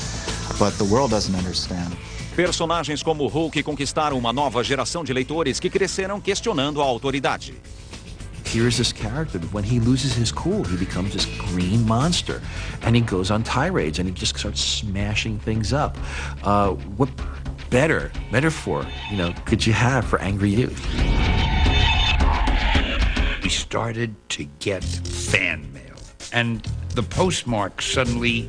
but the world doesn't understand. Personagens como o Hulk conquistaram uma nova geração de leitores que cresceram questionando a autoridade. Here's this character, but when he loses his cool, he becomes this green monster. And he goes on tirades, and he just starts smashing things up. What better metaphor, could you have for angry youth? We started to get fan mail. And the postmarks suddenly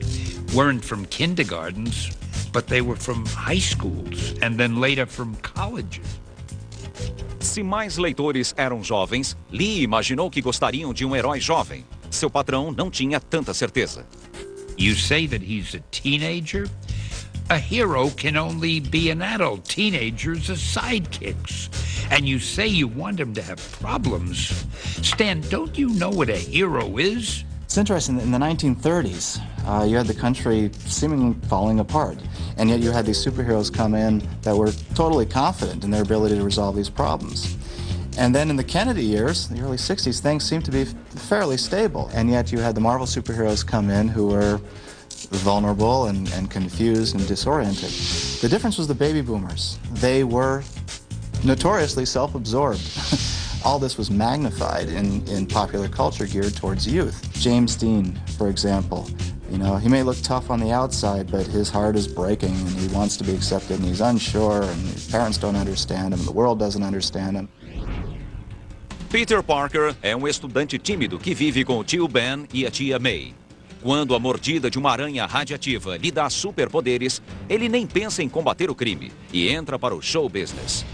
weren't from kindergartens, but they were from high schools and then later from colleges. Se mais leitores eram jovens, Lee imaginou que gostariam de um herói jovem. Seu patrão não tinha tanta certeza. You say that he's a teenager? A hero can only be an adult. Teenagers are sidekicks. And you say you want him to have problems. Stan, don't you know what a hero is? It's interesting that in the 1930s, you had the country seemingly falling apart, and yet you had these superheroes come in that were totally confident in their ability to resolve these problems. And then in the Kennedy years, the early 60s, things seemed to be fairly stable, and yet you had the Marvel superheroes come in who were vulnerable and confused and disoriented. The difference was the baby boomers. They were notoriously self-absorbed. All this was magnified in popular culture geared towards youth. James Dean, for example, you know, he may look tough on the outside, but his heart is breaking and he wants to be accepted and he's unsure and his parents don't understand him and the world doesn't understand him. Peter Parker é um estudante tímido que vive com o tio Ben e a tia May. Quando a mordida de uma aranha radiativa lhe dá superpoderes, ele nem pensa em combater o crime e entra para o show business.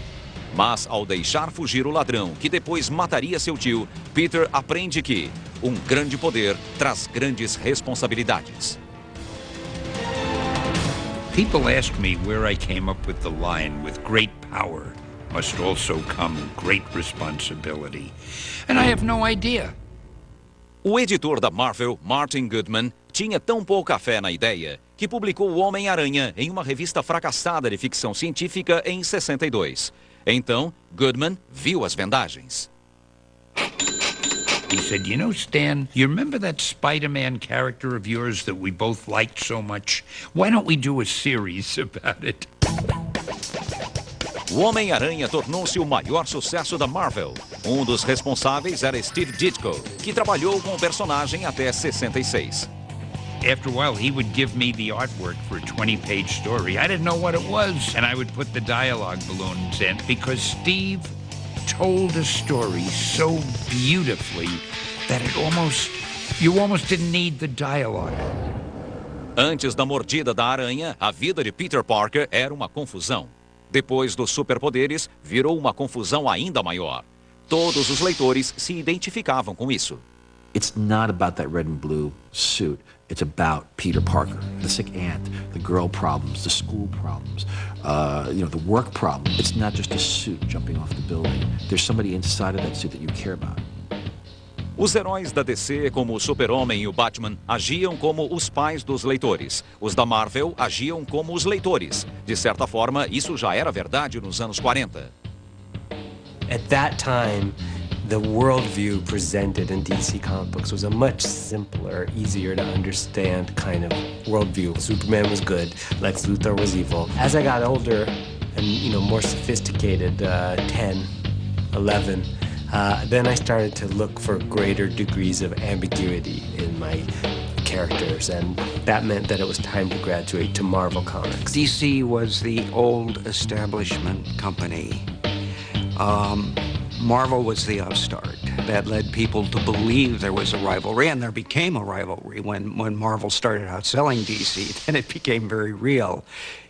Mas ao deixar fugir o ladrão, que depois mataria seu tio, Peter aprende que um grande poder traz grandes responsabilidades. People ask me where I came up with the line, with great power must also come great responsibility. And I have no idea. O editor da Marvel, Martin Goodman, tinha tão pouca fé na ideia que publicou o Homem-Aranha em uma revista fracassada de ficção científica em 62. Então, Goodman viu as vendagens. He said, you know, Stan, you remember that Spider-Man character of yours that we both liked so much? Why don't we do a series about it? O Homem-Aranha tornou-se o maior sucesso da Marvel. Um dos responsáveis era Steve Ditko, que trabalhou com o personagem até 66. After a while, he would give me the artwork for a 20-page story. I didn't know what it was, and I would put the dialogue balloons in because Steve told a story so beautifully that you almost didn't need the dialogue. Antes da mordida da aranha, a vida de Peter Parker era uma confusão. Depois dos superpoderes, virou uma confusão ainda maior. Todos os leitores se identificavam com isso. It's not about that red and blue suit. It's about Peter Parker, the sick aunt, the girl problems, the school problems, the work problem. It's not just a suit jumping off the building. There's somebody inside of that suit that you care about. Os heróis da DC, como o Super-Homem e o Batman, agiam como os pais dos leitores. Os da Marvel agiam como os leitores. De certa forma, isso já era verdade nos anos 40. At that time, the worldview presented in DC comic books was a much simpler, easier to understand kind of worldview. Superman was good, Lex Luthor was evil. As I got older and, more sophisticated, 10, 11, then I started to look for greater degrees of ambiguity in my characters, and that meant that it was time to graduate to Marvel Comics. DC was the old establishment company. Marvel was the upstart that led people to believe there was a rivalry, and there became a rivalry when Marvel started outselling DC. Then it became very real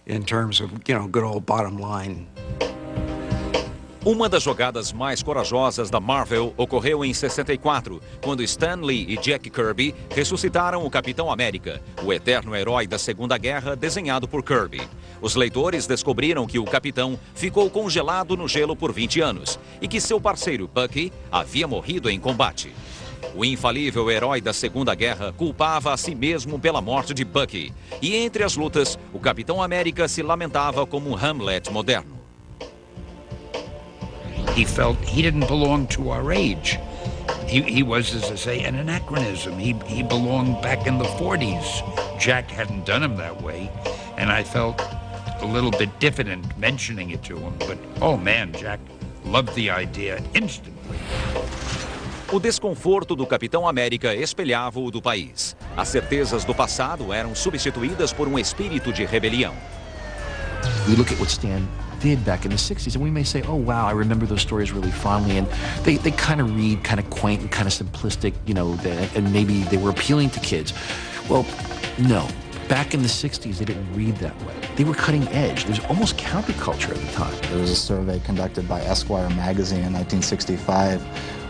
in terms of, good old bottom line. Uma das jogadas mais corajosas da Marvel ocorreu em 64, quando Stan Lee e Jack Kirby ressuscitaram o Capitão América, o eterno herói da Segunda Guerra desenhado por Kirby. Os leitores descobriram que o Capitão ficou congelado no gelo por 20 anos e que seu parceiro Bucky havia morrido em combate. O infalível herói da Segunda Guerra culpava a si mesmo pela morte de Bucky, e entre as lutas, o Capitão América se lamentava como um Hamlet moderno. He felt he didn't belong to our age. He was, as I say, an anachronism. He belonged back in the 40s. Jack hadn't done him that way, and I felt a little bit diffident mentioning it to him. But, oh man, Jack loved the idea instantly. O desconforto do Capitão América espelhava o do país. As certezas do passado eram substituídas por um espírito de rebelião. We look at what Stan did back in the 60s, and we may say, oh, wow, I remember those stories really fondly, and they kind of read kind of quaint and kind of simplistic, and maybe they were appealing to kids. Well, no. Back in the 60s, they didn't read that way. They were cutting edge. There was almost counterculture at the time. There was a survey conducted by Esquire magazine in 1965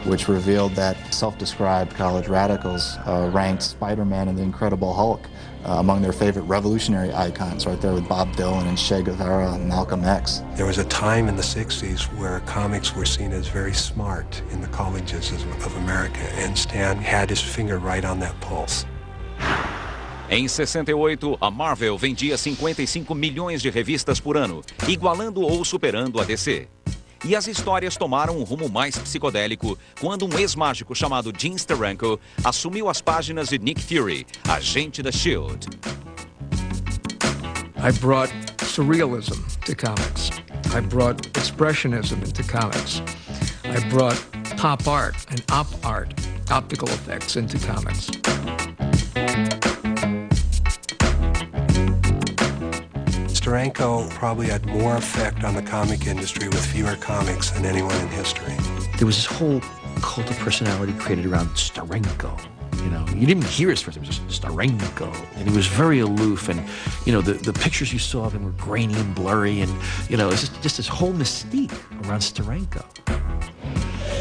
which revealed that self-described college radicals ranked Spider-Man and the Incredible Hulk among their favorite revolutionary icons, right there with Bob Dylan and Che Guevara and Malcolm X. There was a time in the 60s where comics were seen as very smart in the colleges of America, and Stan had his finger right on that pulse. Em 68, a Marvel vendia 55 milhões de revistas por ano, igualando ou superando a DC. E as histórias tomaram um rumo mais psicodélico quando um ex-mágico chamado Jim Steranko assumiu as páginas de Nick Fury, agente da S.H.I.E.L.D. I brought surrealism to comics. I brought expressionism into comics. I brought pop art and op art, optical effects into comics. Steranko probably had more effect on the comic industry with fewer comics than anyone in history. There was this whole cult of personality created around Steranko. You know, you didn't even hear his first name, it was just Steranko. And he was very aloof, and, you know, the pictures you saw of him were grainy and blurry, and, you know, it's just this whole mystique around Steranko.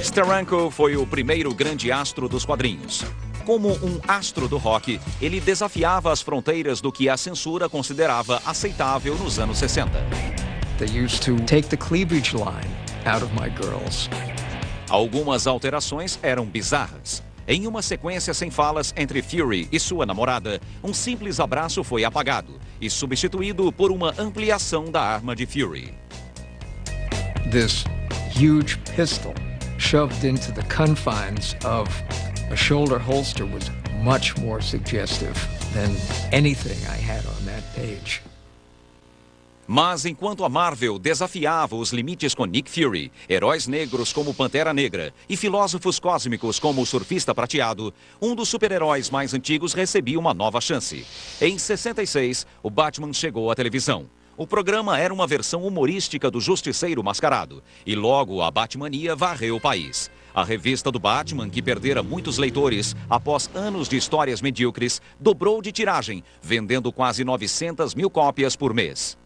Steranko foi o primeiro grande astro dos quadrinhos. Como astro do rock, ele desafiava as fronteiras do que a censura considerava aceitável nos anos 60. They used to take the cleavage line out of my girls. Algumas alterações eram bizarras. Em uma sequência sem falas entre Fury e sua namorada, um simples abraço foi apagado e substituído por uma ampliação da arma de Fury. This huge pistol shoved into the confines of a shoulder holster was much more suggestive than anything I had on that page. Mas enquanto a Marvel desafiava os limites com Nick Fury, heróis negros como Pantera Negra e filósofos cósmicos como o Surfista Prateado, um dos super-heróis mais antigos recebia uma nova chance. Em 66, o Batman chegou à televisão. O programa era uma versão humorística do Justiceiro Mascarado, e logo a Batmania varreu o país. A revista do Batman, que perdera muitos leitores após anos de histórias medíocres, dobrou de tiragem, vendendo quase 900 mil cópias por mês.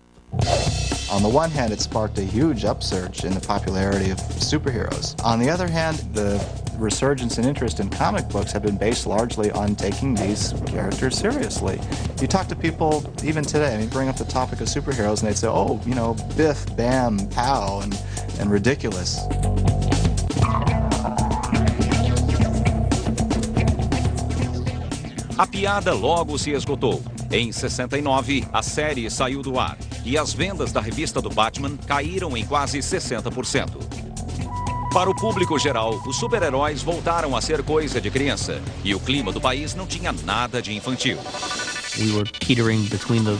On the one hand, it sparked a huge upsurge in the popularity of superheroes. On the other hand, the resurgence in interest in comic books have been based largely on taking these characters seriously. You talk to people even today, and you bring up the topic of superheroes, and they'd say, oh, you know, biff, bam, pow, and ridiculous. A piada logo se esgotou. Em 69, a série saiu do ar e as vendas da revista do Batman caíram em quase 60%. Para o público geral, os super-heróis voltaram a ser coisa de criança e o clima do país não tinha nada de infantil. We were teetering between the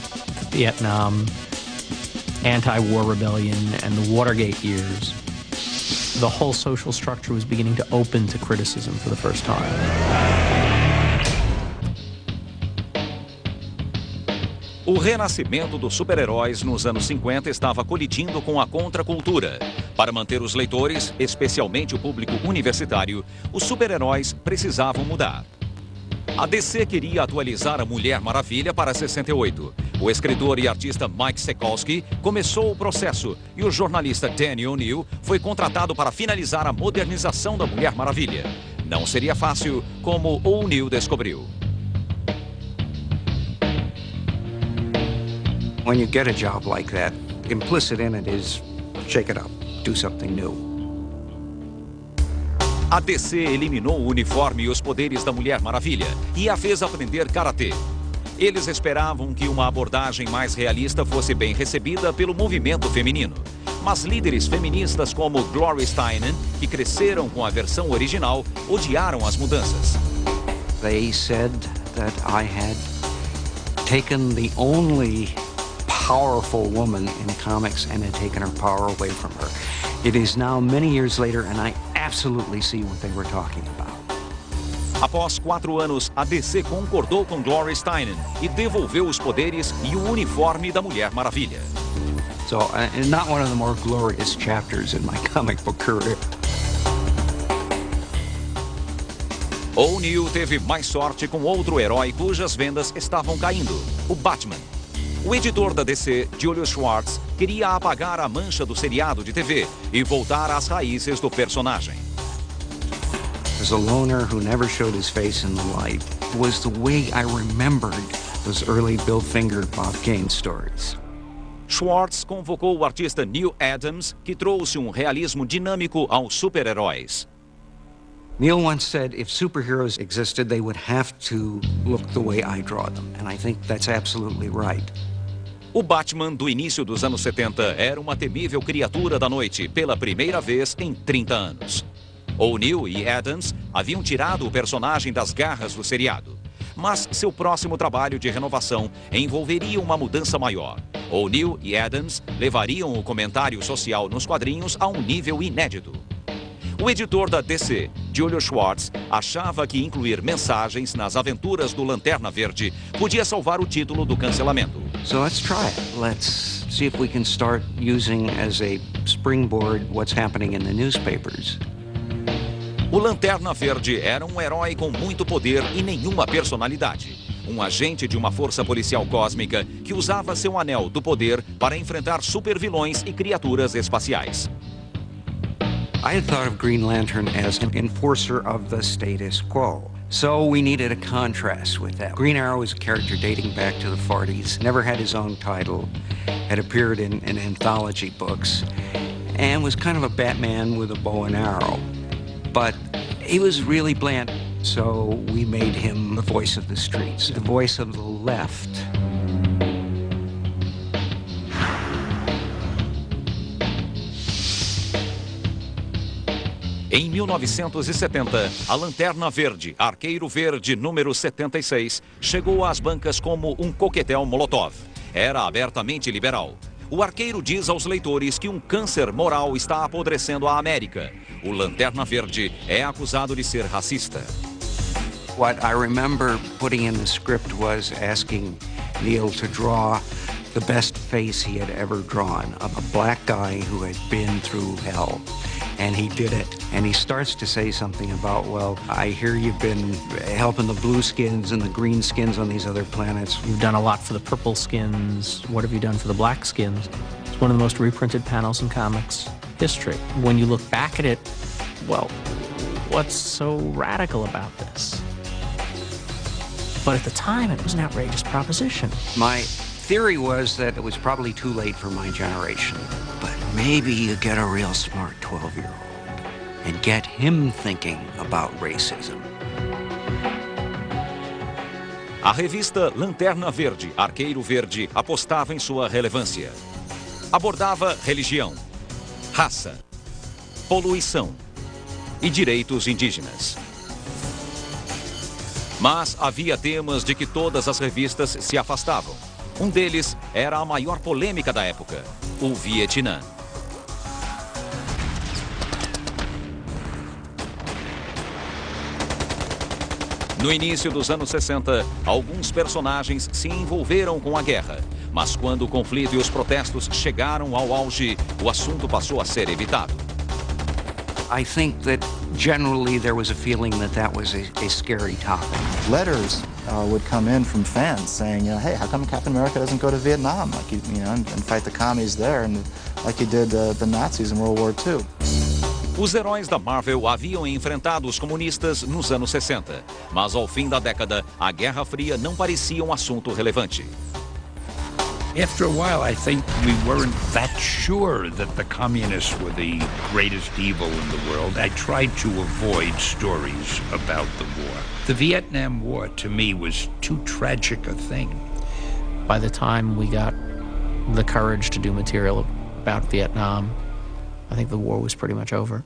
Vietnam anti-war rebellion and the Watergate years. The whole social structure was beginning to open to criticism for the first time. O renascimento dos super-heróis nos anos 50 estava colidindo com a contracultura. Para manter os leitores, especialmente o público universitário, os super-heróis precisavam mudar. A DC queria atualizar a Mulher Maravilha para 68. O escritor e artista Mike Sekowsky começou o processo e o jornalista Danny O'Neill foi contratado para finalizar a modernização da Mulher Maravilha. Não seria fácil, como O'Neill descobriu. When you get a job like that, implicit in it is shake it up, do something new. A DC eliminou o uniforme e os poderes da Mulher Maravilha e a fez aprender karatê. Eles esperavam que uma abordagem mais realista fosse bem recebida pelo movimento feminino. Mas líderes feministas como Gloria Steinem, que cresceram com a versão original, odiaram as mudanças. They said that I had taken the only powerful woman in comics and had taken her power away from her. It is now many years later and I absolutely see what they were talking about. Após 4 anos, a DC concordou com Gloria Steinem e devolveu os poderes e o uniforme da Mulher Maravilha. So, not one of the more glorious chapters in my comic book career. O'Neill teve mais sorte com outro herói cujas vendas estavam caindo, o Batman. O editor da DC, Julius Schwartz, queria apagar a mancha do seriado de TV e voltar às raízes do personagem. As a loner who never showed his face in the light was the way I remembered those early Bill Finger, Bob Kane stories. Schwartz convocou o artista Neal Adams, que trouxe um realismo dinâmico aos super-heróis. Neil once said, if superheroes existed, they would have to look the way I draw them. And I think that's absolutely right. O Batman do início dos anos 70 era uma temível criatura da noite pela primeira vez em 30 anos. O'Neill e Adams haviam tirado o personagem das garras do seriado. Mas seu próximo trabalho de renovação envolveria uma mudança maior. O'Neill e Adams levariam o comentário social nos quadrinhos a um nível inédito. O editor da DC, Julius Schwartz, achava que incluir mensagens nas aventuras do Lanterna Verde podia salvar o título do cancelamento. So let's try it. Let's see if we can start using as a springboard what's happening in the newspapers. O Lanterna Verde era um herói com muito poder e nenhuma personalidade. Um agente de uma força policial cósmica que usava seu anel do poder para enfrentar supervilões e criaturas espaciais. I had thought of Green Lantern as an enforcer of the status quo. So we needed a contrast with that. Green Arrow is a character dating back to the 40s, never had his own title, had appeared in anthology books, and was kind of a Batman with a bow and arrow. But he was really bland, so we made him the voice of the streets, the voice of the left. Em 1970, a Lanterna Verde, Arqueiro Verde número 76, chegou às bancas como um coquetel Molotov. Era abertamente liberal. O arqueiro diz aos leitores que um câncer moral está apodrecendo a América. O Lanterna Verde é acusado de ser racista. What I remember putting in the script was asking Neil to draw the best face he had ever drawn, of a black guy who had been through hell. And he did it. And he starts to say something about, well, I hear you've been helping the blue skins and the green skins on these other planets. You've done a lot for the purple skins. What have you done for the black skins? It's one of the most reprinted panels in comics history. When you look back at it, well, what's so radical about this? But at the time, it was an outrageous proposition. My theory was that it was probably too late for my generation. But maybe you get a real smart 12-year-old and get him thinking about racism. A revista Lanterna Verde, Arqueiro Verde, apostava em sua relevância. Abordava religião, raça, poluição e direitos indígenas. Mas havia temas de que todas as revistas se afastavam. Um deles era a maior polêmica da época, o Vietnã. No início dos anos 60, alguns personagens se envolveram com a guerra. Mas quando o conflito e os protestos chegaram ao auge, o assunto passou a ser evitado. I think that generally there was a feeling that that was a scary topic. Letters would come in from fans saying, hey, how come Captain America doesn't go to Vietnam, like and fight the commies there, and like he did the Nazis in World War II? Os heróis da Marvel haviam enfrentado os comunistas nos anos 60, mas ao fim da década, a Guerra Fria não parecia um assunto relevante. After a while, I think we weren't that sure that the communists were the greatest evil in the world. I tried to avoid stories about the war. The Vietnam War, to me, was too tragic a thing. By the time we got the courage to do material about Vietnam, I think the war was pretty much over.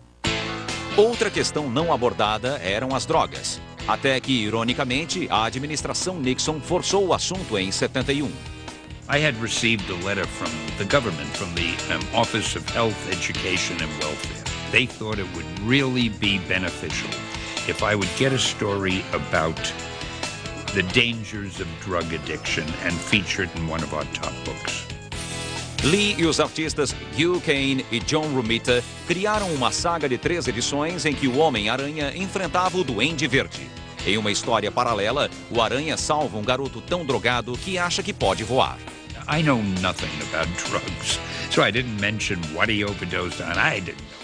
Outra questão não abordada eram as drogas. Até que, ironicamente, a administração Nixon forçou o assunto em 71. I had received a letter from the government, from the Office of Health, Education and Welfare. They thought it would really be beneficial if I would get a story about the dangers of drug addiction and feature it in one of our top books. Lee e os artistas Hugh Kane e John Romita criaram uma saga de 3 edições em que o Homem-Aranha enfrentava o Duende Verde. Em uma história paralela, o Aranha salva um garoto tão drogado que acha que pode voar. I know nothing about drugs, so I didn't mention what he overdosed on. I didn't know.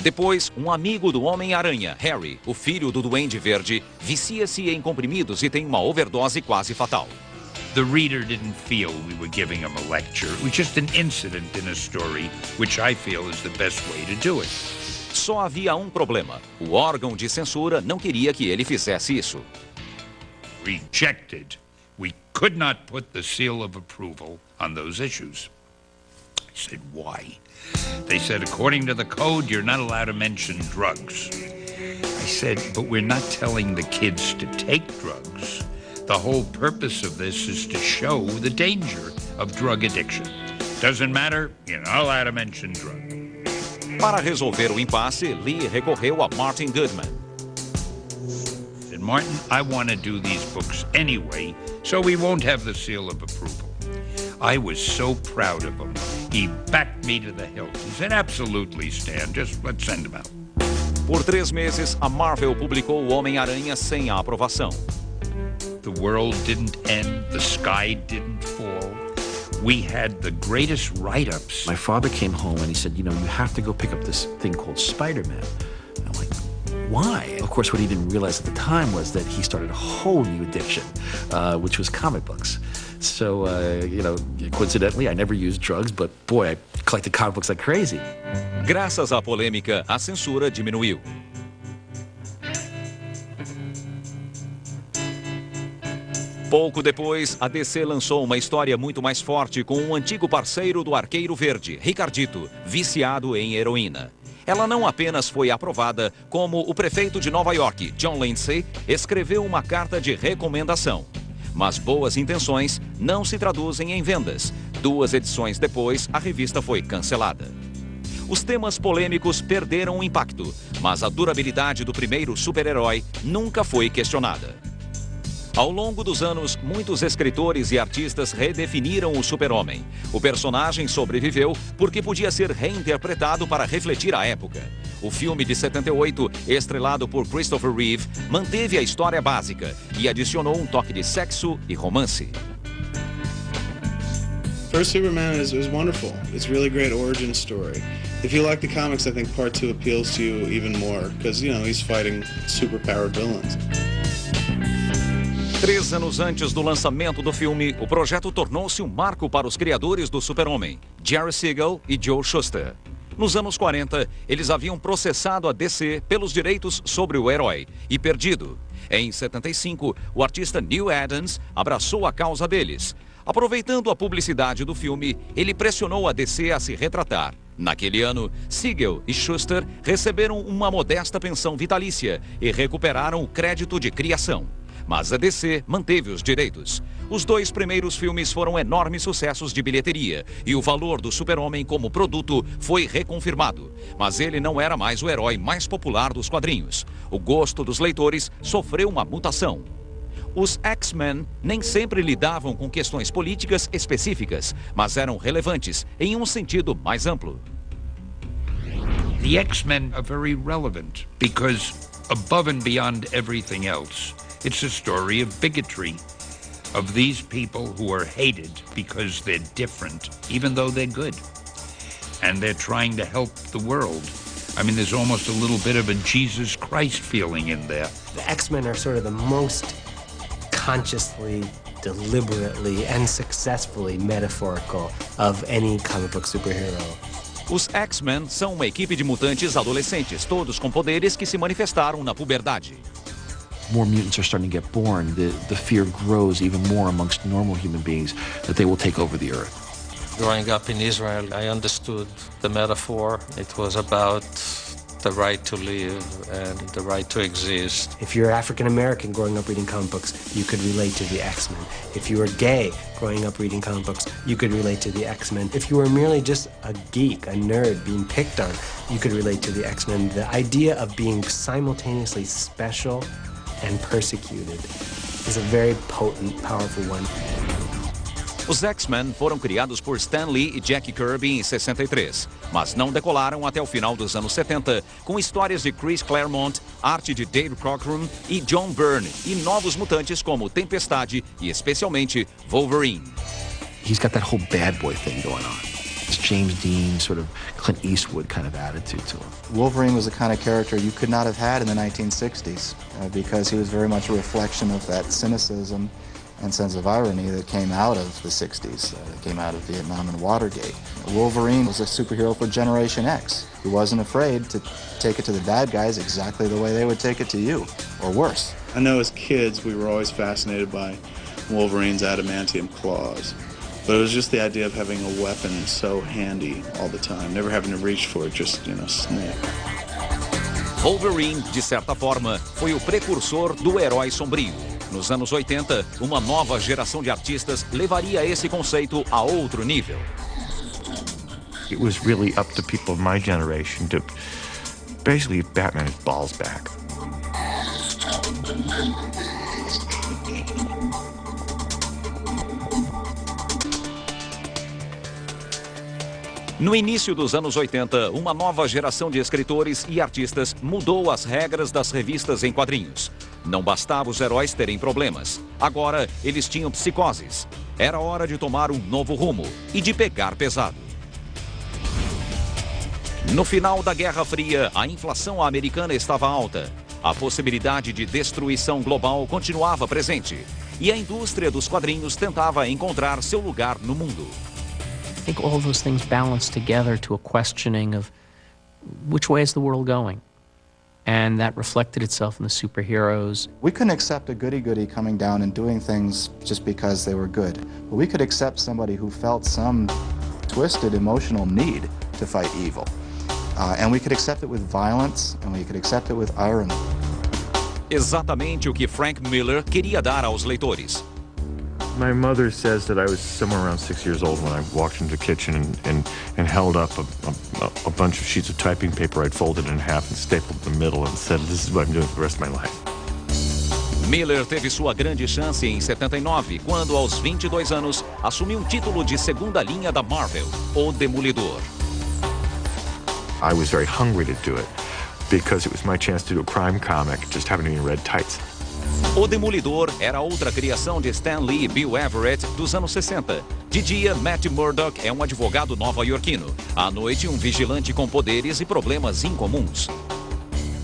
Depois, um amigo do Homem-Aranha, Harry, o filho do Duende Verde, vicia-se em comprimidos e tem uma overdose quase fatal. The reader didn't feel we were giving him a lecture. It was just an incident in a story, which I feel is the best way to do it. Só havia um problema. O órgão de censura não queria que ele fizesse isso. Rejected. We could not put the seal of approval on those issues. I said, why? They said, according to the code, you're not allowed to mention drugs. I said, but we're not telling the kids to take drugs. The whole purpose of this is to show the danger of drug addiction. Doesn't matter, you're not allowed to mention drugs. Para resolver o impasse, Lee recorreu a Martin Goodman. I said, Martin, I want to do these books anyway, so we won't have the seal of approval. I was so proud of him. He backed me to the hilt. He said, absolutely, Stan, just let's send him out. Por 3 meses, a Marvel publicou o Homem-Aranha sem a aprovação. The world didn't end, the sky didn't fall. We had the greatest write-ups. My father came home and he said, you know, you have to go pick up this thing called Spider-Man. And I'm like, why? Of course, what he didn't realize at the time was that he started a whole new addiction, which was comic books. So, you know, coincidentally, I never used drugs, but boy, I collected comic books like crazy. Graças à polêmica, a censura diminuiu. Pouco depois, a DC lançou uma história muito mais forte com um antigo parceiro do Arqueiro Verde, Ricardito, viciado em heroína. Ela não apenas foi aprovada, como o prefeito de Nova York, John Lindsay, escreveu uma carta de recomendação. Mas boas intenções não se traduzem em vendas. 2 edições depois, a revista foi cancelada. Os temas polêmicos perderam o impacto, mas a durabilidade do primeiro super-herói nunca foi questionada. Ao longo dos anos, muitos escritores e artistas redefiniram o super-homem. O personagem sobreviveu porque podia ser reinterpretado para refletir a época. O filme de 78, estrelado por Christopher Reeve, manteve a história básica e adicionou um toque de sexo e romance. First Superman is wonderful. It's a really great origin story. If you like the comics, I think Part 2 appeals to you even more, because, you know, he's fighting superpowered villains. 3 anos antes do lançamento do filme, o projeto tornou-se um marco para os criadores do Super-Homem, Jerry Siegel e Joe Shuster. Nos anos 40, eles haviam processado a DC pelos direitos sobre o herói e perdido. Em 75, o artista Neal Adams abraçou a causa deles. Aproveitando a publicidade do filme, ele pressionou a DC a se retratar. Naquele ano, Siegel e Shuster receberam uma modesta pensão vitalícia e recuperaram o crédito de criação. Mas a DC manteve os direitos. Os 2 primeiros filmes foram enormes sucessos de bilheteria e o valor do Super-Homem como produto foi reconfirmado. Mas ele não era mais o herói mais popular dos quadrinhos. O gosto dos leitores sofreu uma mutação. Os X-Men nem sempre lidavam com questões políticas específicas, mas eram relevantes em um sentido mais amplo. The X-Men are very relevant because above and beyond everything else, it's a story of bigotry, of these people who are hated because they're different, even though they're good. And they're trying to help the world. I mean, there's almost a little bit of a Jesus Christ feeling in there. The X-Men are sort of the most consciously, deliberately, and successfully metaphorical of any comic book superhero. Os X-Men são uma equipe de mutantes adolescentes, todos com poderes que se manifestaram na puberdade. More mutants are starting to get born, the fear grows even more amongst normal human beings that they will take over the earth. Growing up in Israel, I understood the metaphor. It was about the right to live and the right to exist. If you're African American growing up reading comic books, you could relate to the X-Men. If you were gay growing up reading comic books, you could relate to the X-Men. If you were merely just a geek, a nerd being picked on, you could relate to the X-Men. The idea of being simultaneously special and persecuted is a very potent, powerful one. Os X-Men foram criados por Stan Lee e Jack Kirby em 63, mas não decolaram até o final dos anos 70, com histórias de Chris Claremont, arte de Dave Cockrum e John Byrne, e novos mutantes como Tempestade e especialmente Wolverine. He's got that whole bad boy thing going on. This James Dean, sort of Clint Eastwood kind of attitude to him. Wolverine was the kind of character you could not have had in the 1960s because he was very much a reflection of that cynicism and sense of irony that came out of the 60s, that came out of Vietnam and Watergate. Wolverine was a superhero for Generation X. He wasn't afraid to take it to the bad guys exactly the way they would take it to you, or worse. I know as kids we were always fascinated by Wolverine's adamantium claws, but it was just the idea of having a weapon so handy all the time, never having to reach for it, just, snap. Wolverine, de certa forma, foi o precursor do herói sombrio. Nos anos 80, uma nova geração de artistas levaria esse conceito a outro nível. It was really up to people of my generation to basically get Batman's balls back. No início dos anos 80, uma nova geração de escritores e artistas mudou as regras das revistas em quadrinhos. Não bastava os heróis terem problemas. Agora, eles tinham psicoses. Era hora de tomar um novo rumo e de pegar pesado. No final da Guerra Fria, a inflação americana estava alta. A possibilidade de destruição global continuava presente. E a indústria dos quadrinhos tentava encontrar seu lugar no mundo. I think all those things balance together to a questioning of which way is the world going? And that reflected itself in the superheroes. We couldn't accept a goody-goody coming down and doing things just because they were good. But we could accept somebody who felt some twisted emotional need to fight evil. And we could accept it with violence, and we could accept it with irony. Exatamente o que Frank Miller queria dar aos leitores. My mother says that I was somewhere around 6 years old when I walked into the kitchen and held up a bunch of sheets of typing paper I'd folded in half and stapled in the middle and said, "This is what I'm doing for the rest of my life." Miller teve sua grande chance em 79, quando, aos 22 anos, assumiu um título de segunda linha da Marvel, O Demolidor. I was very hungry to do it because it was my chance to do a crime comic, just having to be in red tights. O Demolidor era outra criação de Stan Lee e Bill Everett dos anos 60. De dia, Matt Murdock é um advogado nova-iorquino. À noite, um vigilante com poderes e problemas incomuns.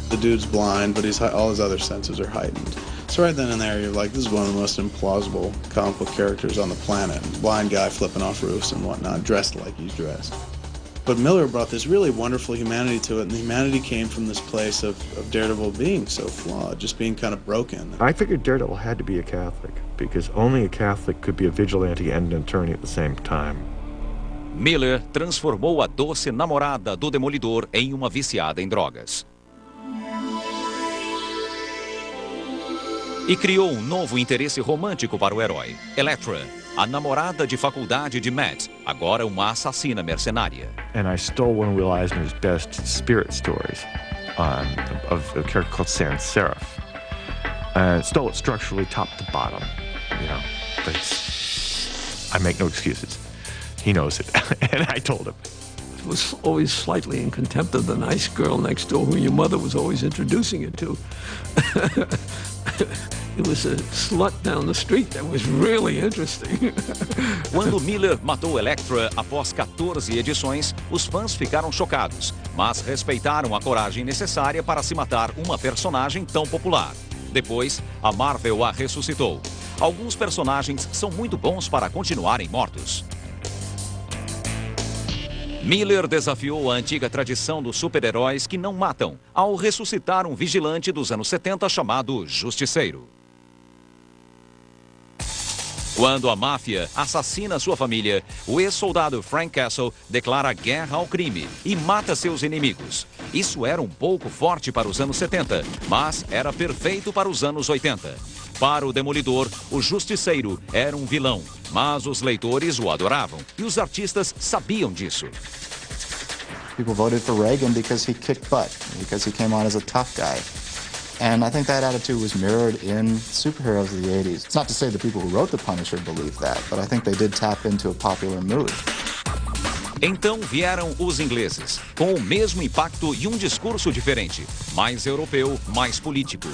The dude's blind, but all his other senses are heightened. So right then and there, you're like, this is one of the most implausible comic book characters on the planet. Blind guy flipping off roofs and whatnot, dressed like he's dressed. But Miller brought this really wonderful humanity to it, and the humanity came from this place of Daredevil being so flawed, just being kind of broken. I figured Daredevil had to be a Catholic, because only a Catholic could be a vigilante and an attorney at the same time. Miller transformou a doce namorada do Demolidor em uma viciada em drogas. E criou um novo interesse romântico para o herói, Elektra, a namorada de faculdade de Matt, agora uma assassina mercenária. And I stole one of Will Eisner's best spirit stories of a character called Sans Serif. Stole it structurally top to bottom, but I make no excuses. He knows it, and I told him. It was always slightly in contempt of the nice girl next door who your mother was always introducing you to. It was a slut down the street that was really interesting. Quando Miller matou Elektra após 14 edições, os fãs ficaram chocados, mas respeitaram a coragem necessária para se matar uma personagem tão popular. Depois, a Marvel a ressuscitou. Alguns personagens são muito bons para continuarem mortos. Miller desafiou a antiga tradição dos super-heróis que não matam, ao ressuscitar um vigilante dos anos 70 chamado Justiceiro. Quando a máfia assassina sua família, o ex-soldado Frank Castle declara guerra ao crime e mata seus inimigos. Isso era um pouco forte para os anos 70, mas era perfeito para os anos 80. Para o Demolidor, o Justiceiro era um vilão, mas os leitores o adoravam e os artistas sabiam disso. People voted for Reagan because he kicked butt, because he came on as a tough guy. And I think that attitude was mirrored in superheroes of the 80s. It's not to say the people who wrote The Punisher believed that, but I think they did tap into a popular mood. Então vieram os ingleses, com o mesmo impacto e um discurso diferente, mais europeu, mais político.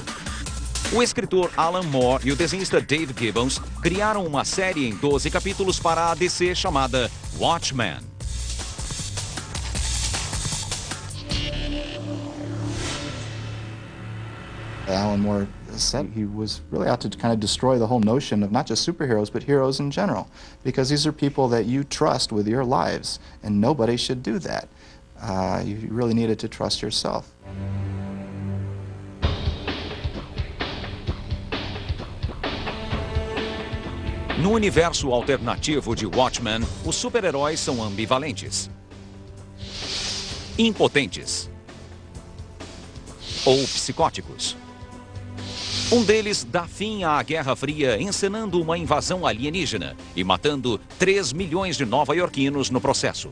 O escritor Alan Moore e o desenhista Dave Gibbons criaram uma série em 12 capítulos para a DC chamada Watchmen. Alan Moore said he was really out to kind of destroy the whole notion of not just superheroes, but heroes in general, because these are people that you trust with your lives, and nobody should do that. You really needed to trust yourself. No universo alternativo de Watchmen, os super-heróis são ambivalentes, impotentes ou psicóticos. Um deles dá fim à Guerra Fria encenando uma invasão alienígena e matando 3 milhões de nova-iorquinos no processo.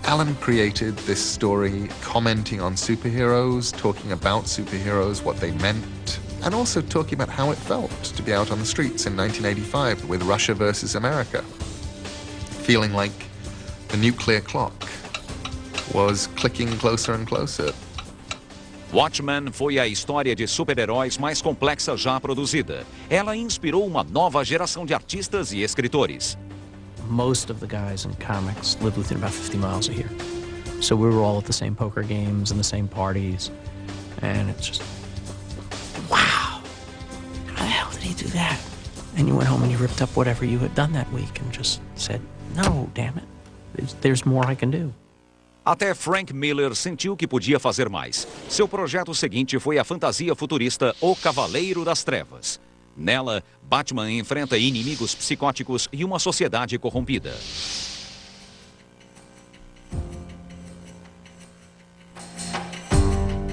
Alan created this story commenting on superheroes, talking about superheroes, what they meant, and also talking about how it felt to be out on the streets in 1985 with Russia versus America, feeling like the nuclear clock was clicking closer and closer. Watchmen foi a história de super-heróis mais complexa já produzida. Ela inspirou uma nova geração de artistas e escritores. Most of the guys in comics lived within about 50 miles of here. So we were all at the same poker games and the same parties. And it's just, wow, how the hell did he do that? And you went home and you ripped up whatever you had done that week and just said, no, damn it, there's more I can do. Até Frank Miller sentiu que podia fazer mais. Seu projeto seguinte foi a fantasia futurista O Cavaleiro das Trevas. Nela, Batman enfrenta inimigos psicóticos e uma sociedade corrompida.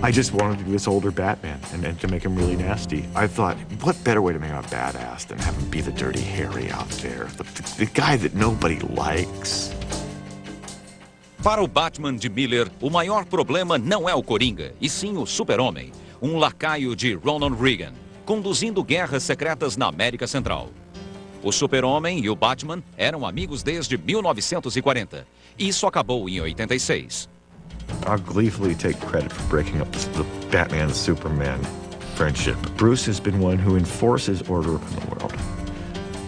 I just wanted to do this older Batman and to make him really nasty. I thought, what better way to make him a badass than have him be the Dirty Harry out there, the guy that nobody likes. Para o Batman de Miller, o maior problema não é o Coringa, e sim o Super-Homem, um lacaio de Ronald Reagan, conduzindo guerras secretas na América Central. O Super-Homem e o Batman eram amigos desde 1940. Isso acabou em 86. I'll gleefully take credit for breaking up the Batman-Superman friendship. Bruce has been one who enforces order in the world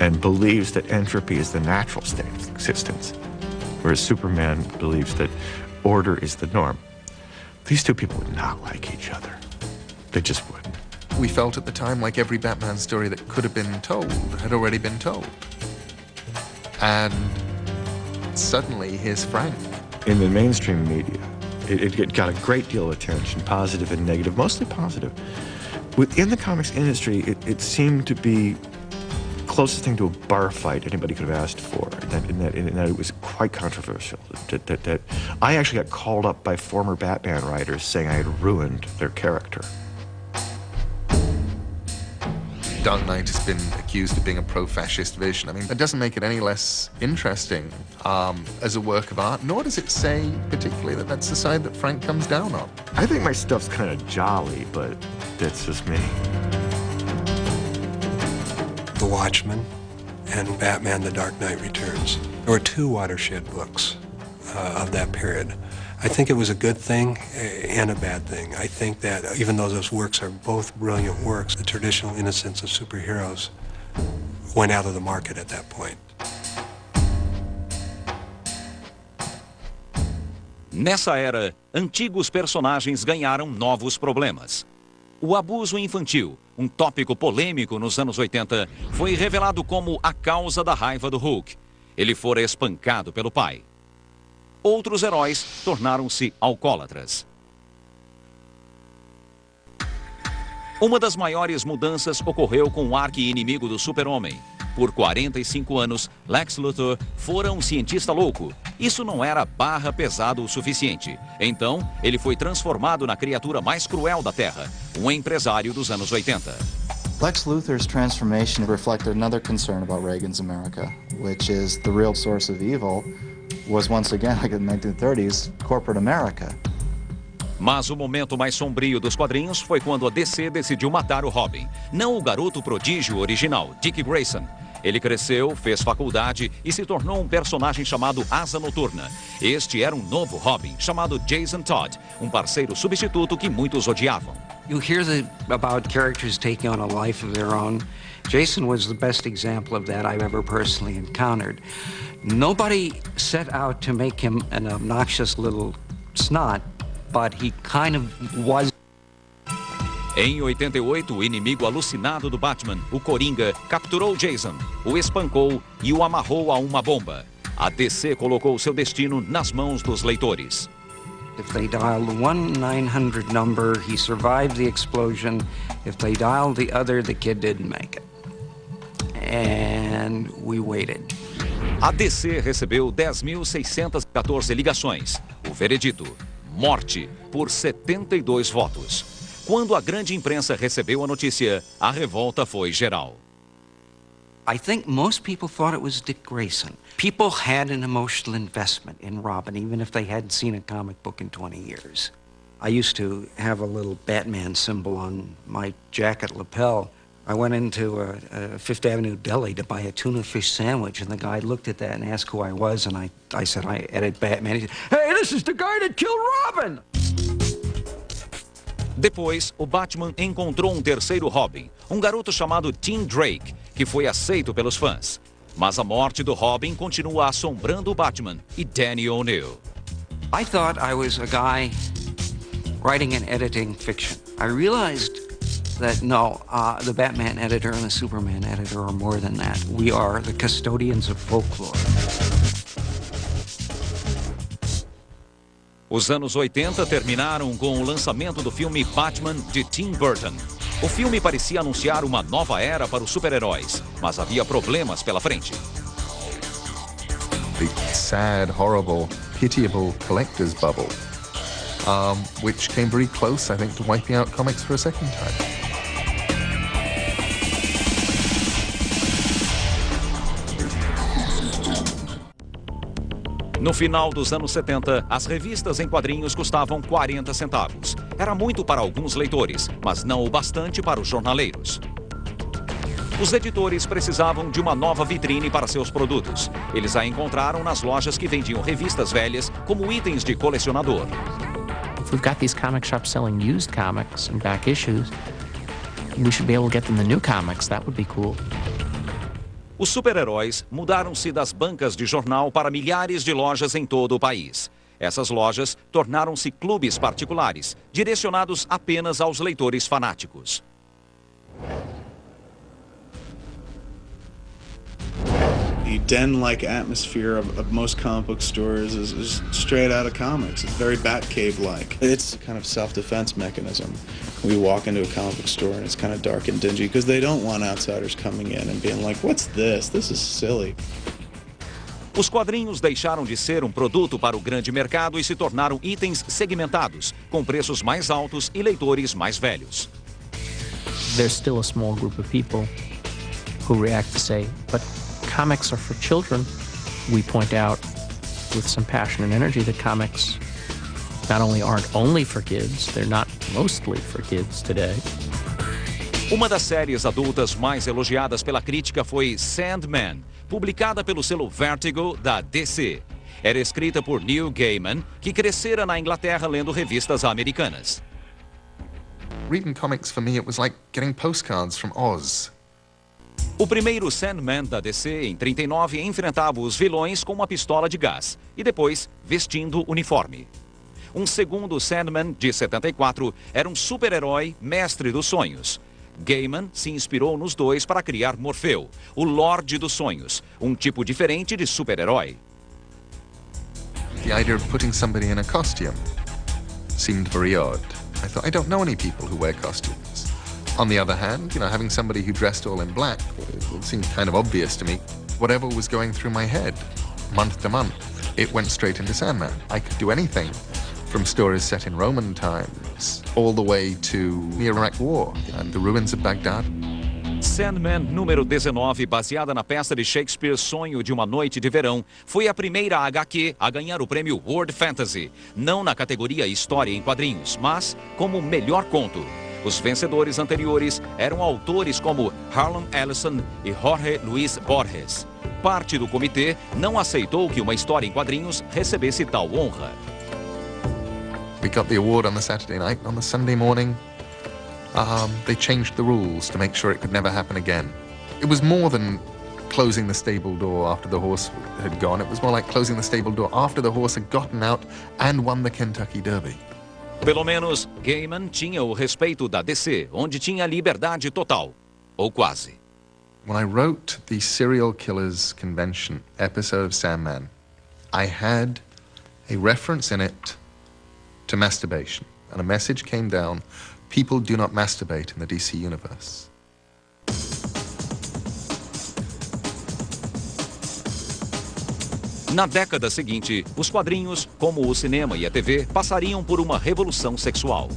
and believes that entropy is the natural state of existence, whereas Superman believes that order is the norm. These two people would not like each other. They just wouldn't. We felt at the time like every Batman story that could have been told had already been told. And suddenly, here's Frank. In the mainstream media, it got a great deal of attention, positive and negative, mostly positive. Within the comics industry, it seemed to be closest thing to a bar fight anybody could have asked for, in that it was quite controversial. That I actually got called up by former Batman writers saying I had ruined their character. Dark Knight has been accused of being a pro-fascist vision. I mean, that doesn't make it any less interesting as a work of art, nor does it say particularly that that's the side that Frank comes down on. I think my stuff's kind of jolly, but that's just me. The Watchmen and Batman: The Dark Knight Returns. There were two watershed books of that period. I think it was a good thing and a bad thing. I think that even though those works are both brilliant works, the traditional innocence of superheroes went out of the market at that point. Nessa era, antigos personagens ganharam novos problemas. O abuso infantil, um tópico polêmico nos anos 80, foi revelado como a causa da raiva do Hulk. Ele fora espancado pelo pai. Outros heróis tornaram-se alcoólatras. Uma das maiores mudanças ocorreu com o arqui-inimigo do Super-Homem. Por 45 anos, Lex Luthor fora um cientista louco. Isso não era barra pesado o suficiente. Então, ele foi transformado na criatura mais cruel da Terra, um empresário dos anos 80. Lex Luthor's transformation reflected another concern about Reagan's America, which is the real source of evil was once again, like in the 1930s, corporate America. Mas o momento mais sombrio dos quadrinhos foi quando a DC decidiu matar o Robin. Não o garoto prodígio original, Dick Grayson. Ele cresceu, fez faculdade e se tornou um personagem chamado Asa Noturna. Este era um novo Robin, chamado Jason Todd, um parceiro substituto que muitos odiavam. You hear about characters taking on a life of their own. Jason was the best example of that I've ever personally encountered. Nobody set out to make him an obnoxious little snot, but he kind of was. Em 88, o inimigo alucinado do Batman, o Coringa, capturou Jason, o espancou e o amarrou a uma bomba. A DC colocou seu destino nas mãos dos leitores. If they dialed the 1-900 number, he survived the explosion. If they dialed the other, the kid didn't make it. And we waited. A DC recebeu 10.614 ligações. O veredito, morte por 72 votos. Quando a grande imprensa recebeu a notícia, a revolta foi geral. I think most people thought it was Dick Grayson. People had an emotional investment in Robin, even if they hadn't seen a comic book in 20 years. I used to have a little Batman symbol on my jacket lapel. I went into a Fifth Avenue deli to buy a tuna fish sandwich, and the guy looked at that and asked who I was, and I said, I edit Batman. He said, hey, this is the guy that killed Robin! Depois, o Batman encontrou um terceiro Robin, um garoto chamado Tim Drake, que foi aceito pelos fãs. Mas a morte do Robin continua assombrando o Batman e Danny O'Neill. I thought I was a guy writing and editing fiction. I realized that no, the Batman editor and the Superman editor are more than that. We are the custodians of folklore. Os anos 80 terminaram com o lançamento do filme Batman de Tim Burton. O filme parecia anunciar uma nova era para os super-heróis, mas havia problemas pela frente. The sad, horrible, pitiable collector's bubble, which came very close, I think, to wiping out comics for a second time. No final dos anos 70, as revistas em quadrinhos custavam 40 centavos. Era muito para alguns leitores, mas não o bastante para os jornaleiros. Os editores precisavam de uma nova vitrine para seus produtos. Eles a encontraram nas lojas que vendiam revistas velhas como itens de colecionador. If we've got these comic shops selling used comics and back issues, we should be able to get them the new comics. That would be cool. Os super-heróis mudaram-se das bancas de jornal para milhares de lojas em todo o país. Essas lojas tornaram-se clubes particulares, direcionados apenas aos leitores fanáticos. The den-like atmosphere of most comic book stores is straight out of comics. It's very Batcave-like. It's a kind of self-defense mechanism. We walk into a comic book store and it's kind of dark and dingy because they don't want outsiders coming in and being like, what's this? This is silly. Os quadrinhos deixaram de ser um produto para o grande mercado e se tornaram itens segmentados, com preços mais altos e leitores mais velhos. There's still a small group of people who react to say, but comics are for children. We point out with some passion and energy that comics not only aren't only for kids, they're not mostly for kids today. Uma das séries adultas mais elogiadas pela crítica foi Sandman, publicada pelo selo Vertigo da DC. Era escrita por Neil Gaiman, que crescera na Inglaterra lendo revistas americanas. Reading comics for me, it was like getting postcards from Oz. O primeiro Sandman da DC, em 39, enfrentava os vilões com uma pistola de gás e depois vestindo uniforme. Um segundo Sandman, de 74, era um super-herói mestre dos sonhos. Gaiman se inspirou nos dois para criar Morfeu, o Lorde dos Sonhos, um tipo diferente de super-herói. The idea of putting somebody in a costume seemed very odd. I thought, I don't know any people who wear costumes. On the other hand, having somebody who dressed all in black, it seemed kind of obvious to me. Whatever was going through my head, month to month, it went straight into Sandman. I could do anything, from stories set in Roman times, all the way to the Iraq War and the ruins of Baghdad. Sandman número 19, baseada na peça de Shakespeare Sonho de uma Noite de Verão, foi a primeira HQ a ganhar o prêmio World Fantasy, não na categoria História em Quadrinhos, mas como melhor conto. Os vencedores anteriores eram autores como Harlan Ellison e Jorge Luis Borges. Parte do comitê não aceitou que uma história em quadrinhos recebesse tal honra. We got the award on the Saturday night. On the Sunday morning, they changed the rules to make sure it could never happen again. It was more than closing the stable door after the horse had gone. It was more like closing the stable door after the horse had gotten out and won the Kentucky Derby. Pelo menos, Gaiman tinha o respeito da DC, onde tinha liberdade total. Ou quase. When I wrote the Serial Killers Convention episode of Sandman, I had a reference in it to masturbation. And a message came down, people do not masturbate in the DC universe. Na década seguinte, os quadrinhos, como o cinema e a TV, passariam por uma revolução sexual.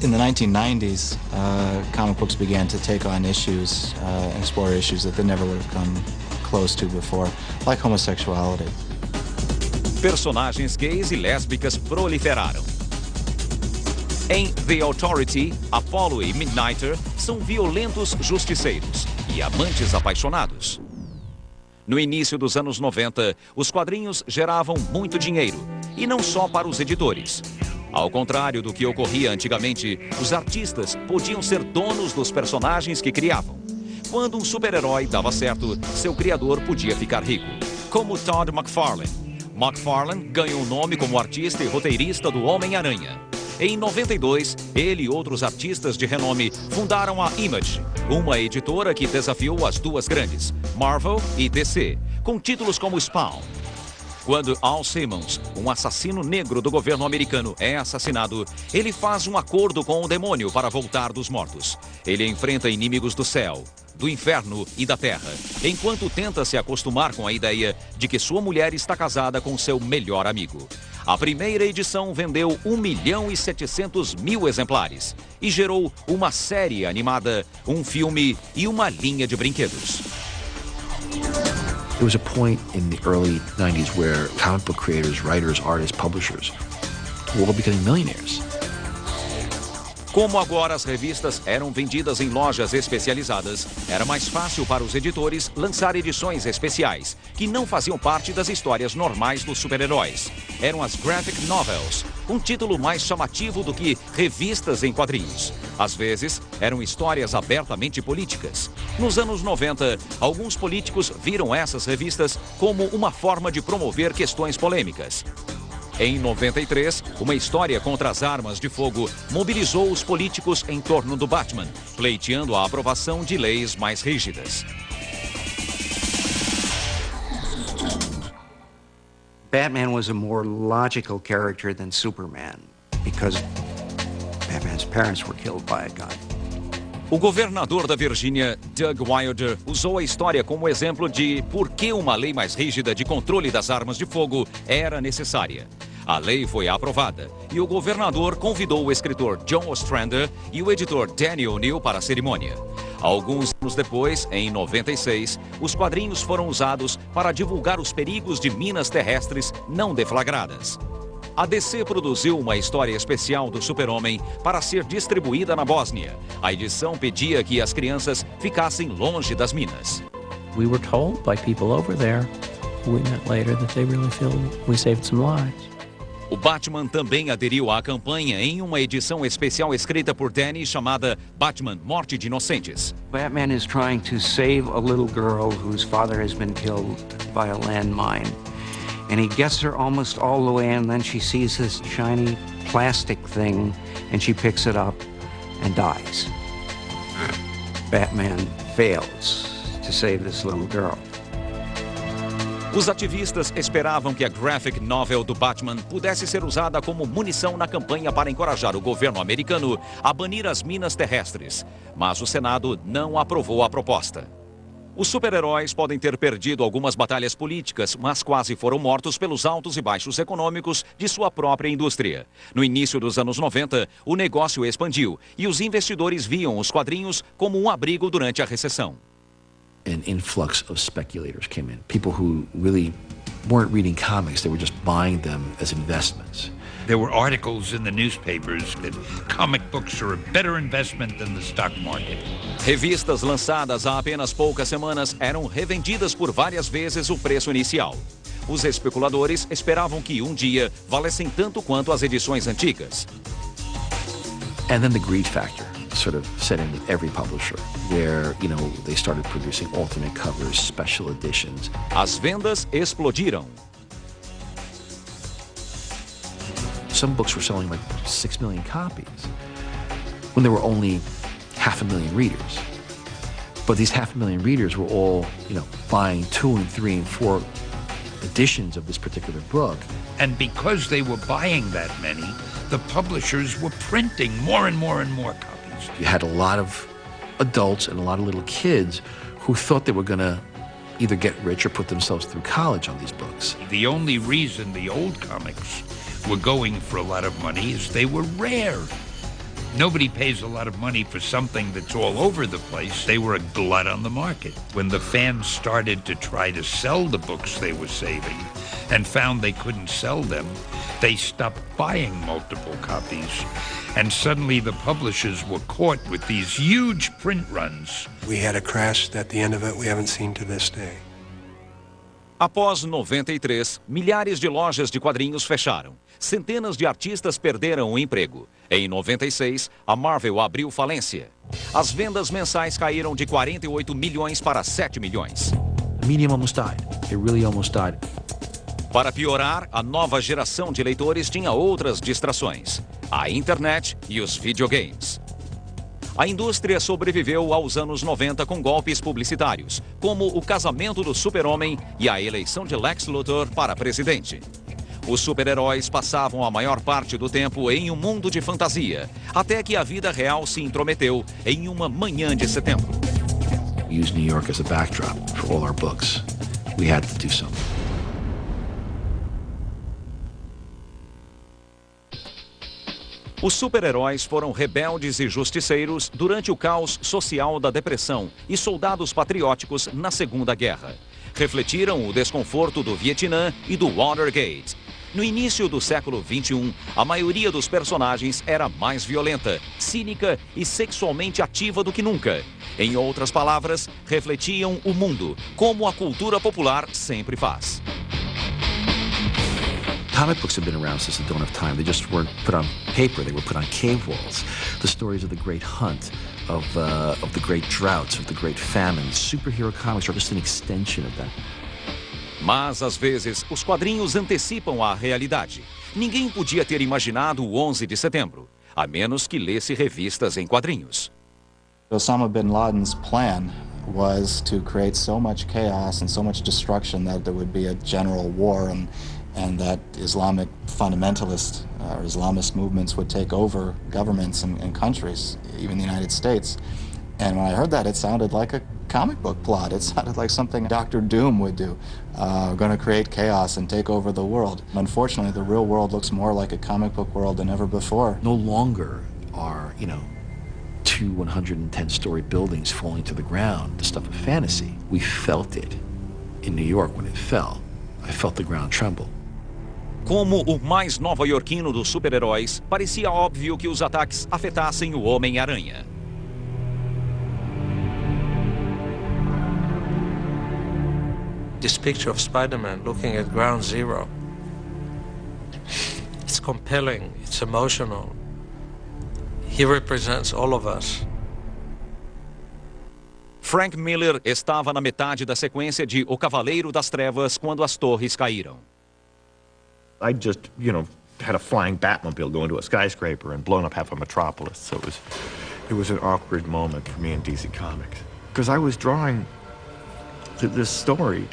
In the 1990s, comic books began to take on issues and explore issues that they never would have come close to before, like homosexuality. Personagens gays e lésbicas proliferaram. Em The Authority, Apollo e Midnighter são violentos justiceiros e amantes apaixonados. No início dos anos 90, os quadrinhos geravam muito dinheiro, e não só para os editores. Ao contrário do que ocorria antigamente, os artistas podiam ser donos dos personagens que criavam. Quando um super-herói dava certo, seu criador podia ficar rico, como Todd McFarlane. McFarlane ganhou o nome como artista e roteirista do Homem-Aranha. Em 92, ele e outros artistas de renome fundaram a Image, uma editora que desafiou as duas grandes, Marvel e DC, com títulos como Spawn. Quando Al Simmons, um assassino negro do governo americano, é assassinado, ele faz um acordo com o demônio para voltar dos mortos. Ele enfrenta inimigos do céu, do inferno e da terra, enquanto tenta se acostumar com a ideia de que sua mulher está casada com seu melhor amigo. A primeira edição vendeu 1.700.000 exemplares e gerou uma série animada, um filme e uma linha de brinquedos. There was a point in the early 90s where comic book creators, writers, artists, publishers were all becoming millionaires. Como agora as revistas eram vendidas em lojas especializadas, era mais fácil para os editores lançar edições especiais, que não faziam parte das histórias normais dos super-heróis. Eram as graphic novels, um título mais chamativo do que revistas em quadrinhos. Às vezes, eram histórias abertamente políticas. Nos anos 90, alguns políticos viram essas revistas como uma forma de promover questões polêmicas. Em 93, uma história contra as armas de fogo mobilizou os políticos em torno do Batman, pleiteando a aprovação de leis mais rígidas. Batman was a more logical character than Superman, because Batman's parents were killed by a gun. O governador da Virgínia, Doug Wilder, usou a história como exemplo de por que uma lei mais rígida de controle das armas de fogo era necessária. A lei foi aprovada e o governador convidou o escritor John Ostrander e o editor Danny O'Neill para a cerimônia. Alguns anos depois, em 96, os quadrinhos foram usados para divulgar os perigos de minas terrestres não deflagradas. A DC produziu uma história especial do Super-Homem para ser distribuída na Bósnia. A edição pedia que as crianças ficassem longe das minas. We were told by people over there, we met later, that they really feel we saved some lives. O Batman também aderiu à campanha em uma edição especial escrita por Danny chamada Batman, Morte de Inocentes. Batman is trying to save a little girl whose father has been killed by a landmine. And he gets her almost all the way, and then she sees this shiny plastic thing, and she picks it up and dies. Batman fails to save this little girl. Os ativistas esperavam que a graphic novel do Batman pudesse ser usada como munição na campanha para encorajar o governo americano a banir as minas terrestres, mas o Senado não aprovou a proposta. Os super-heróis podem ter perdido algumas batalhas políticas, mas quase foram mortos pelos altos e baixos econômicos de sua própria indústria. No início dos anos 90, o negócio expandiu e os investidores viam os quadrinhos como um abrigo durante a recessão. An influx of speculators came in. People who really weren't reading comics, they were just buying them as investments. There were articles in the newspapers that comic books are a better investment than the stock market. Revistas lançadas há apenas poucas semanas eram revendidas por várias vezes o preço inicial. Os especuladores esperavam que um dia valessem tanto quanto as edições antigas. And then the greed factor sort of set in with every publisher, where, they started producing alternate covers, special editions. As vendas explodiram. Some books were selling like 6 million copies when there were only 500,000 readers. But these 500,000 readers were all, buying 2 and 3 and 4 editions of this particular book. And because they were buying that many, the publishers were printing more and more and more copies. You had a lot of adults and a lot of little kids who thought they were going to either get rich or put themselves through college on these books. The only reason the old comics were going for a lot of money is they were rare. Nobody pays a lot of money for something that's all over the place. They were a glut on the market. When the fans started to try to sell the books they were saving and found they couldn't sell them, they stopped buying multiple copies. And suddenly the publishers were caught with these huge print runs. We had a crash at the end of it we haven't seen to this day. Após 93, milhares de lojas de quadrinhos fecharam. Centenas de artistas perderam o emprego. Em 96, a Marvel abriu falência. As vendas mensais caíram de 48 milhões para 7 milhões. The medium almost died. It really almost died. Para piorar, a nova geração de leitores tinha outras distrações: a internet e os videogames. A indústria sobreviveu aos anos 90 com golpes publicitários, como o casamento do super-homem e a eleição de Lex Luthor para presidente. Os super-heróis passavam a maior parte do tempo em um mundo de fantasia, até que a vida real se intrometeu em uma manhã de setembro. We used New York as a backdrop for all our books. We had to do something. Os super-heróis foram rebeldes e justiceiros durante o caos social da Depressão e soldados patrióticos na Segunda Guerra. Refletiram o desconforto do Vietnã e do Watergate. No início do século XXI, a maioria dos personagens era mais violenta, cínica e sexualmente ativa do que nunca. Em outras palavras, refletiam o mundo, como a cultura popular sempre faz. Comic books have been around since the dawn of time. They just weren't put on paper. They were put on cave walls. The stories of the great hunt, of the great droughts, of the great famines. Superhero comics are just an extension of that. Mas, às vezes, os quadrinhos antecipam a realidade. Ninguém podia ter imaginado o 11 de setembro, a menos que lesse revistas em quadrinhos. Osama bin Laden's plan was to create so much chaos and so much destruction that there would be a general war and that Islamic fundamentalist or Islamist movements would take over governments and countries, even the United States. And when I heard that, it sounded like a comic book plot. It sounded like something Dr. Doom would do, going to create chaos and take over the world. Unfortunately, the real world looks more like a comic book world than ever before. No longer are, 2 110-story buildings falling to the ground the stuff of fantasy. We felt it in New York when it fell. I felt the ground tremble. Como o mais nova-iorquino dos super-heróis, parecia óbvio que os ataques afetassem o Homem-Aranha. This picture of Spider-Man looking at Ground Zero, it's compelling, it's emotional. He represents all of us. Frank Miller estava na metade da sequência de O Cavaleiro das Trevas quando as torres caíram. I just, had a flying Batmobile go into a skyscraper and blown up half of Metropolis. So it was an awkward moment for me in DC Comics. Because I was drawing this story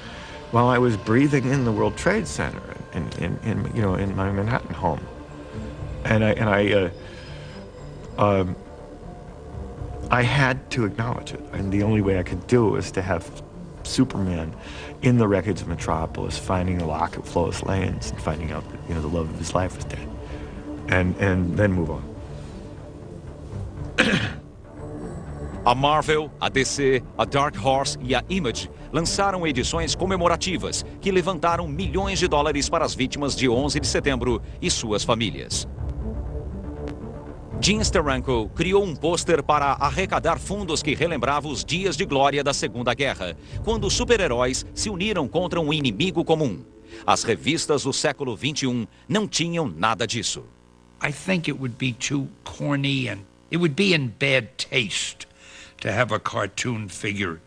while I was breathing in the World Trade Center in my Manhattan home. And I had to acknowledge it. And the only way I could do it was to have Superman in the wreckage of Metropolis, finding the locket of Lois Lane's and finding out that, the love of his life was dead. And then move on. A Marvel, a DC, a Dark Horse e a Image lançaram edições comemorativas que levantaram milhões de dólares para as vítimas de 11 de setembro e suas famílias. Gene Steranko criou um pôster para arrecadar fundos que relembrava os dias de glória da Segunda Guerra, quando os super-heróis se uniram contra um inimigo comum. As revistas do século XXI não tinham nada disso. I think it would be too corny and it would be in bad taste to have a cartoon figure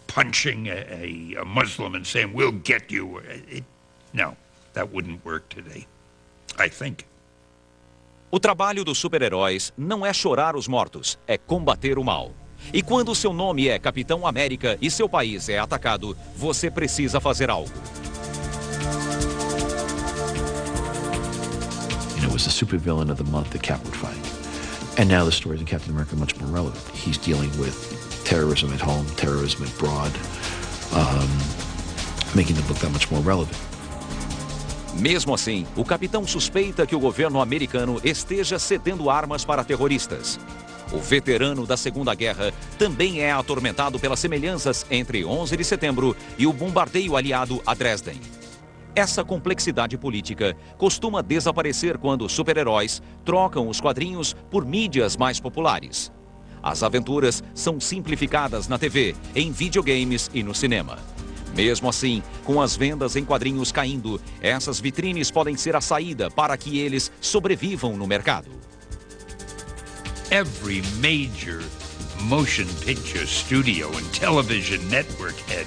punching a Muslim and saying, "We'll get you." No, that wouldn't work today, I think. O trabalho dos super-heróis não é chorar os mortos, é combater o mal. E quando seu nome é Capitão América e seu país é atacado, você precisa fazer algo. It was the supervillain of the month that Cap would fight. And now the stories in Captain America are much more relevant. He's dealing with terrorism at home, terrorism abroad, making the book that much more relevant. Mesmo assim, o capitão suspeita que o governo americano esteja cedendo armas para terroristas. O veterano da Segunda Guerra também é atormentado pelas semelhanças entre 11 de setembro e o bombardeio aliado a Dresden. Essa complexidade política costuma desaparecer quando super-heróis trocam os quadrinhos por mídias mais populares. As aventuras são simplificadas na TV, em videogames e no cinema. Mesmo assim, com as vendas em quadrinhos caindo, essas vitrines podem ser a saída para que eles sobrevivam no mercado. Every major motion picture studio and television network head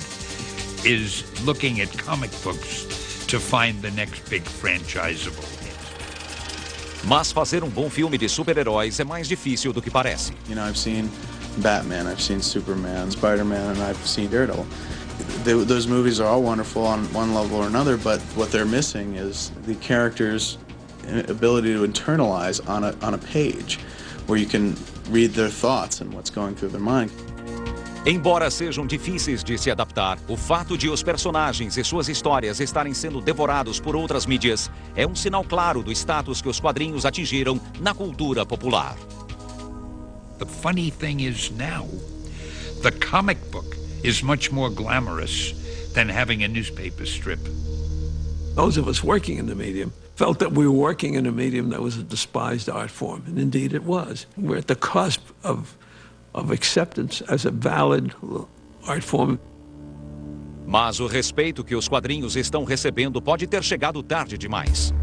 is looking at comic books to find the next big franchisable hit. Mas fazer um bom filme de super-heróis é mais difícil do que parece. I've seen Batman, I've seen Superman, Spider-Man, and I've seen Daredevil. Those movies are all wonderful on one level or another, but what they're missing is the characters' ability to internalize on a page, where you can read their thoughts and what's going through their mind. Embora sejam difíceis de se adaptar, o fato de os personagens e suas histórias estarem sendo devorados por outras mídias é um sinal claro do status que os quadrinhos atingiram na cultura popular. The funny thing is now, the comic book is much more glamorous than having a newspaper strip. Those of us working in the medium felt that we were working in a medium that was a despised art form, and indeed it was. We're at the cusp of acceptance as a valid art form. Mas o respeito que os quadrinhos estão recebendo pode ter chegado tarde demais.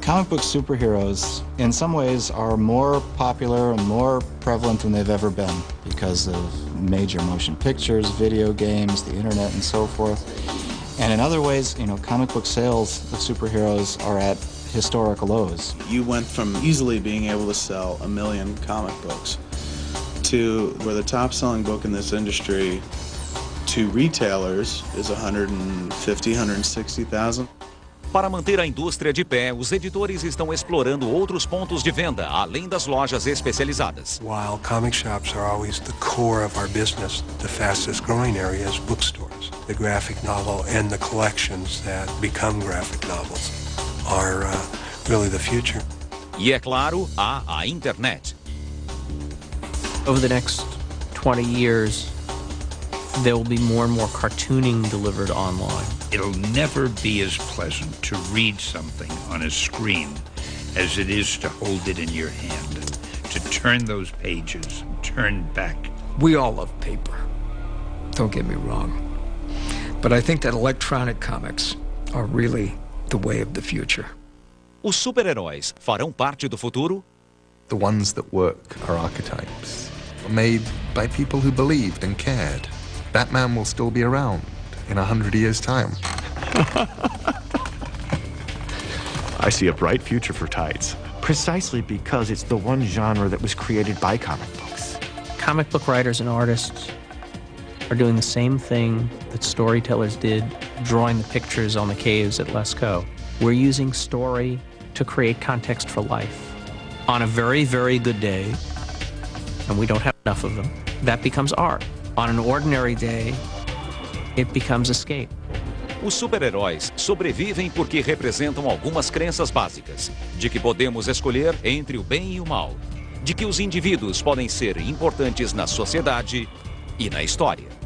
Comic book superheroes, in some ways, are more popular and more prevalent than they've ever been because of major motion pictures, video games, the internet, and so forth. And in other ways, comic book sales of superheroes are at historical lows. You went from easily being able to sell 1 million comic books to where the top-selling book in this industry to retailers is 150,000, 160,000. Para manter a indústria de pé, os editores estão explorando outros pontos de venda, além das lojas especializadas. While comic shops are always the core of our business, the fastest growing area is bookstores. The graphic novel and the collections that become graphic novels are really the future. E é claro, há a internet. Over the next 20 years, there will be more and more cartooning delivered online. It'll never be as pleasant to read something on a screen as it is to hold it in your hand, to turn those pages, turn back. We all love paper, don't get me wrong. But I think that electronic comics are really the way of the future. Os super-heróis farão parte do futuro? The ones that work are archetypes, made by people who believed and cared. Batman will still be around in 100 years' time. I see a bright future for Tights, precisely because it's the one genre that was created by comic books. Comic book writers and artists are doing the same thing that storytellers did, drawing the pictures on the caves at Lascaux. We're using story to create context for life. On a very, very good day, and we don't have enough of them, that becomes art. On an ordinary day, it becomes escape. Os super-heróis sobrevivem porque representam algumas crenças básicas, de que podemos escolher entre o bem e o mal, de que os indivíduos podem ser importantes na sociedade e na história.